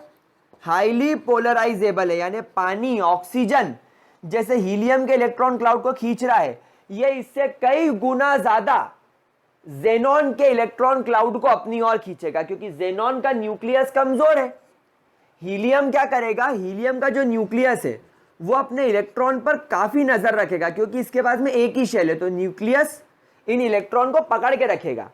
हाईली पोलराइजेबल है, यानी पानी, ऑक्सीजन जैसे हीलियम के इलेक्ट्रॉन क्लाउड को खींच रहा है, ये इससे कई गुना ज्यादा जेनॉन के इलेक्ट्रॉन क्लाउड को अपनी ओर खींचेगा क्योंकि जेनॉन का न्यूक्लियस कमजोर है। हीलियम क्या करेगा, हीलियम का जो न्यूक्लियस है वो अपने इलेक्ट्रॉन पर काफी नजर रखेगा क्योंकि इसके पास में एक ही शेल है, तो न्यूक्लियस इन इलेक्ट्रॉन को पकड़ के रखेगा।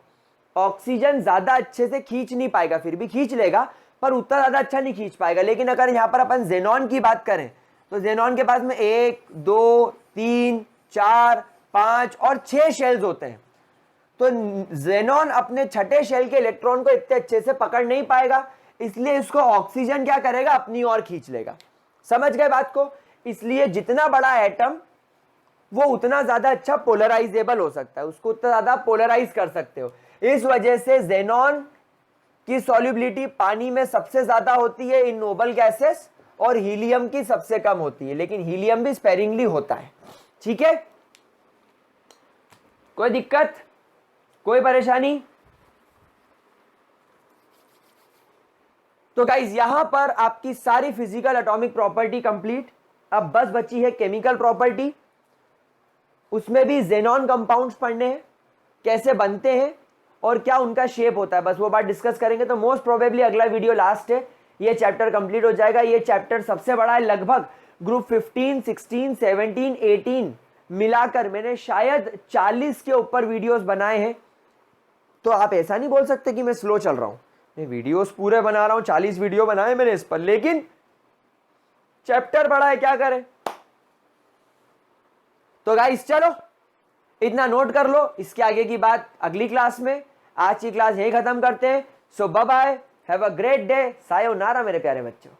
ऑक्सीजन ज्यादा अच्छे से खींच नहीं पाएगा, फिर भी खींच लेगा पर उतना ज्यादा अच्छा नहीं खींच पाएगा। लेकिन अगर यहां पर अपन जेनॉन की बात करें तो जेनॉन के पास में 1, 2, 3, 4, 5 और 6 शेल्स होते हैं, तो जेनॉन अपने छठे शेल के इलेक्ट्रॉन को इतने अच्छे से पकड़ नहीं पाएगा, इसलिए इसको ऑक्सीजन क्या करेगा, अपनी ओर खींच लेगा। समझ गए बात को? इसलिए जितना बड़ा एटम वो उतना ज्यादा अच्छा पोलराइजेबल हो सकता है, उसको उतना ज्यादा पोलराइज कर सकते हो। इस वजह से जेनॉन की सॉल्युबिलिटी पानी में सबसे ज्यादा होती है इन नोबल गैसेस और हीलियम की सबसे कम होती है, लेकिन हीलियम भी स्पेरिंगली होता है। ठीक है, कोई दिक्कत, कोई परेशानी? तो गाइज यहां पर आपकी सारी फिजिकल एटॉमिक प्रॉपर्टी कंप्लीट। अब बस बची है केमिकल प्रॉपर्टी, उसमें भी जेनॉन कंपाउंड्स पढ़ने हैं, कैसे बनते हैं और क्या उनका शेप होता है, बस वो बात डिस्कस करेंगे। तो मोस्ट प्रोबेबली अगला वीडियो लास्ट है, ये चैप्टर कंप्लीट हो जाएगा। ये चैप्टर सबसे बड़ा है, लगभग ग्रुप 15, 16, 17, 18 मिलाकर मैंने शायद 40 के ऊपर वीडियोस बनाए हैं। तो आप ऐसा नहीं बोल सकते कि मैं स्लो चल रहा हूं, मैं वीडियोस पूरे बना रहा हूं, 40 वीडियो बनाए मैंने इस पर, लेकिन चैप्टर बड़ा है, क्या करें। तो गाइस चलो इतना नोट कर लो, इसके आगे की बात अगली क्लास में। आज की क्लास यही खत्म करते हैं। So bye bye, have a great day, सायोनारा मेरे प्यारे बच्चों।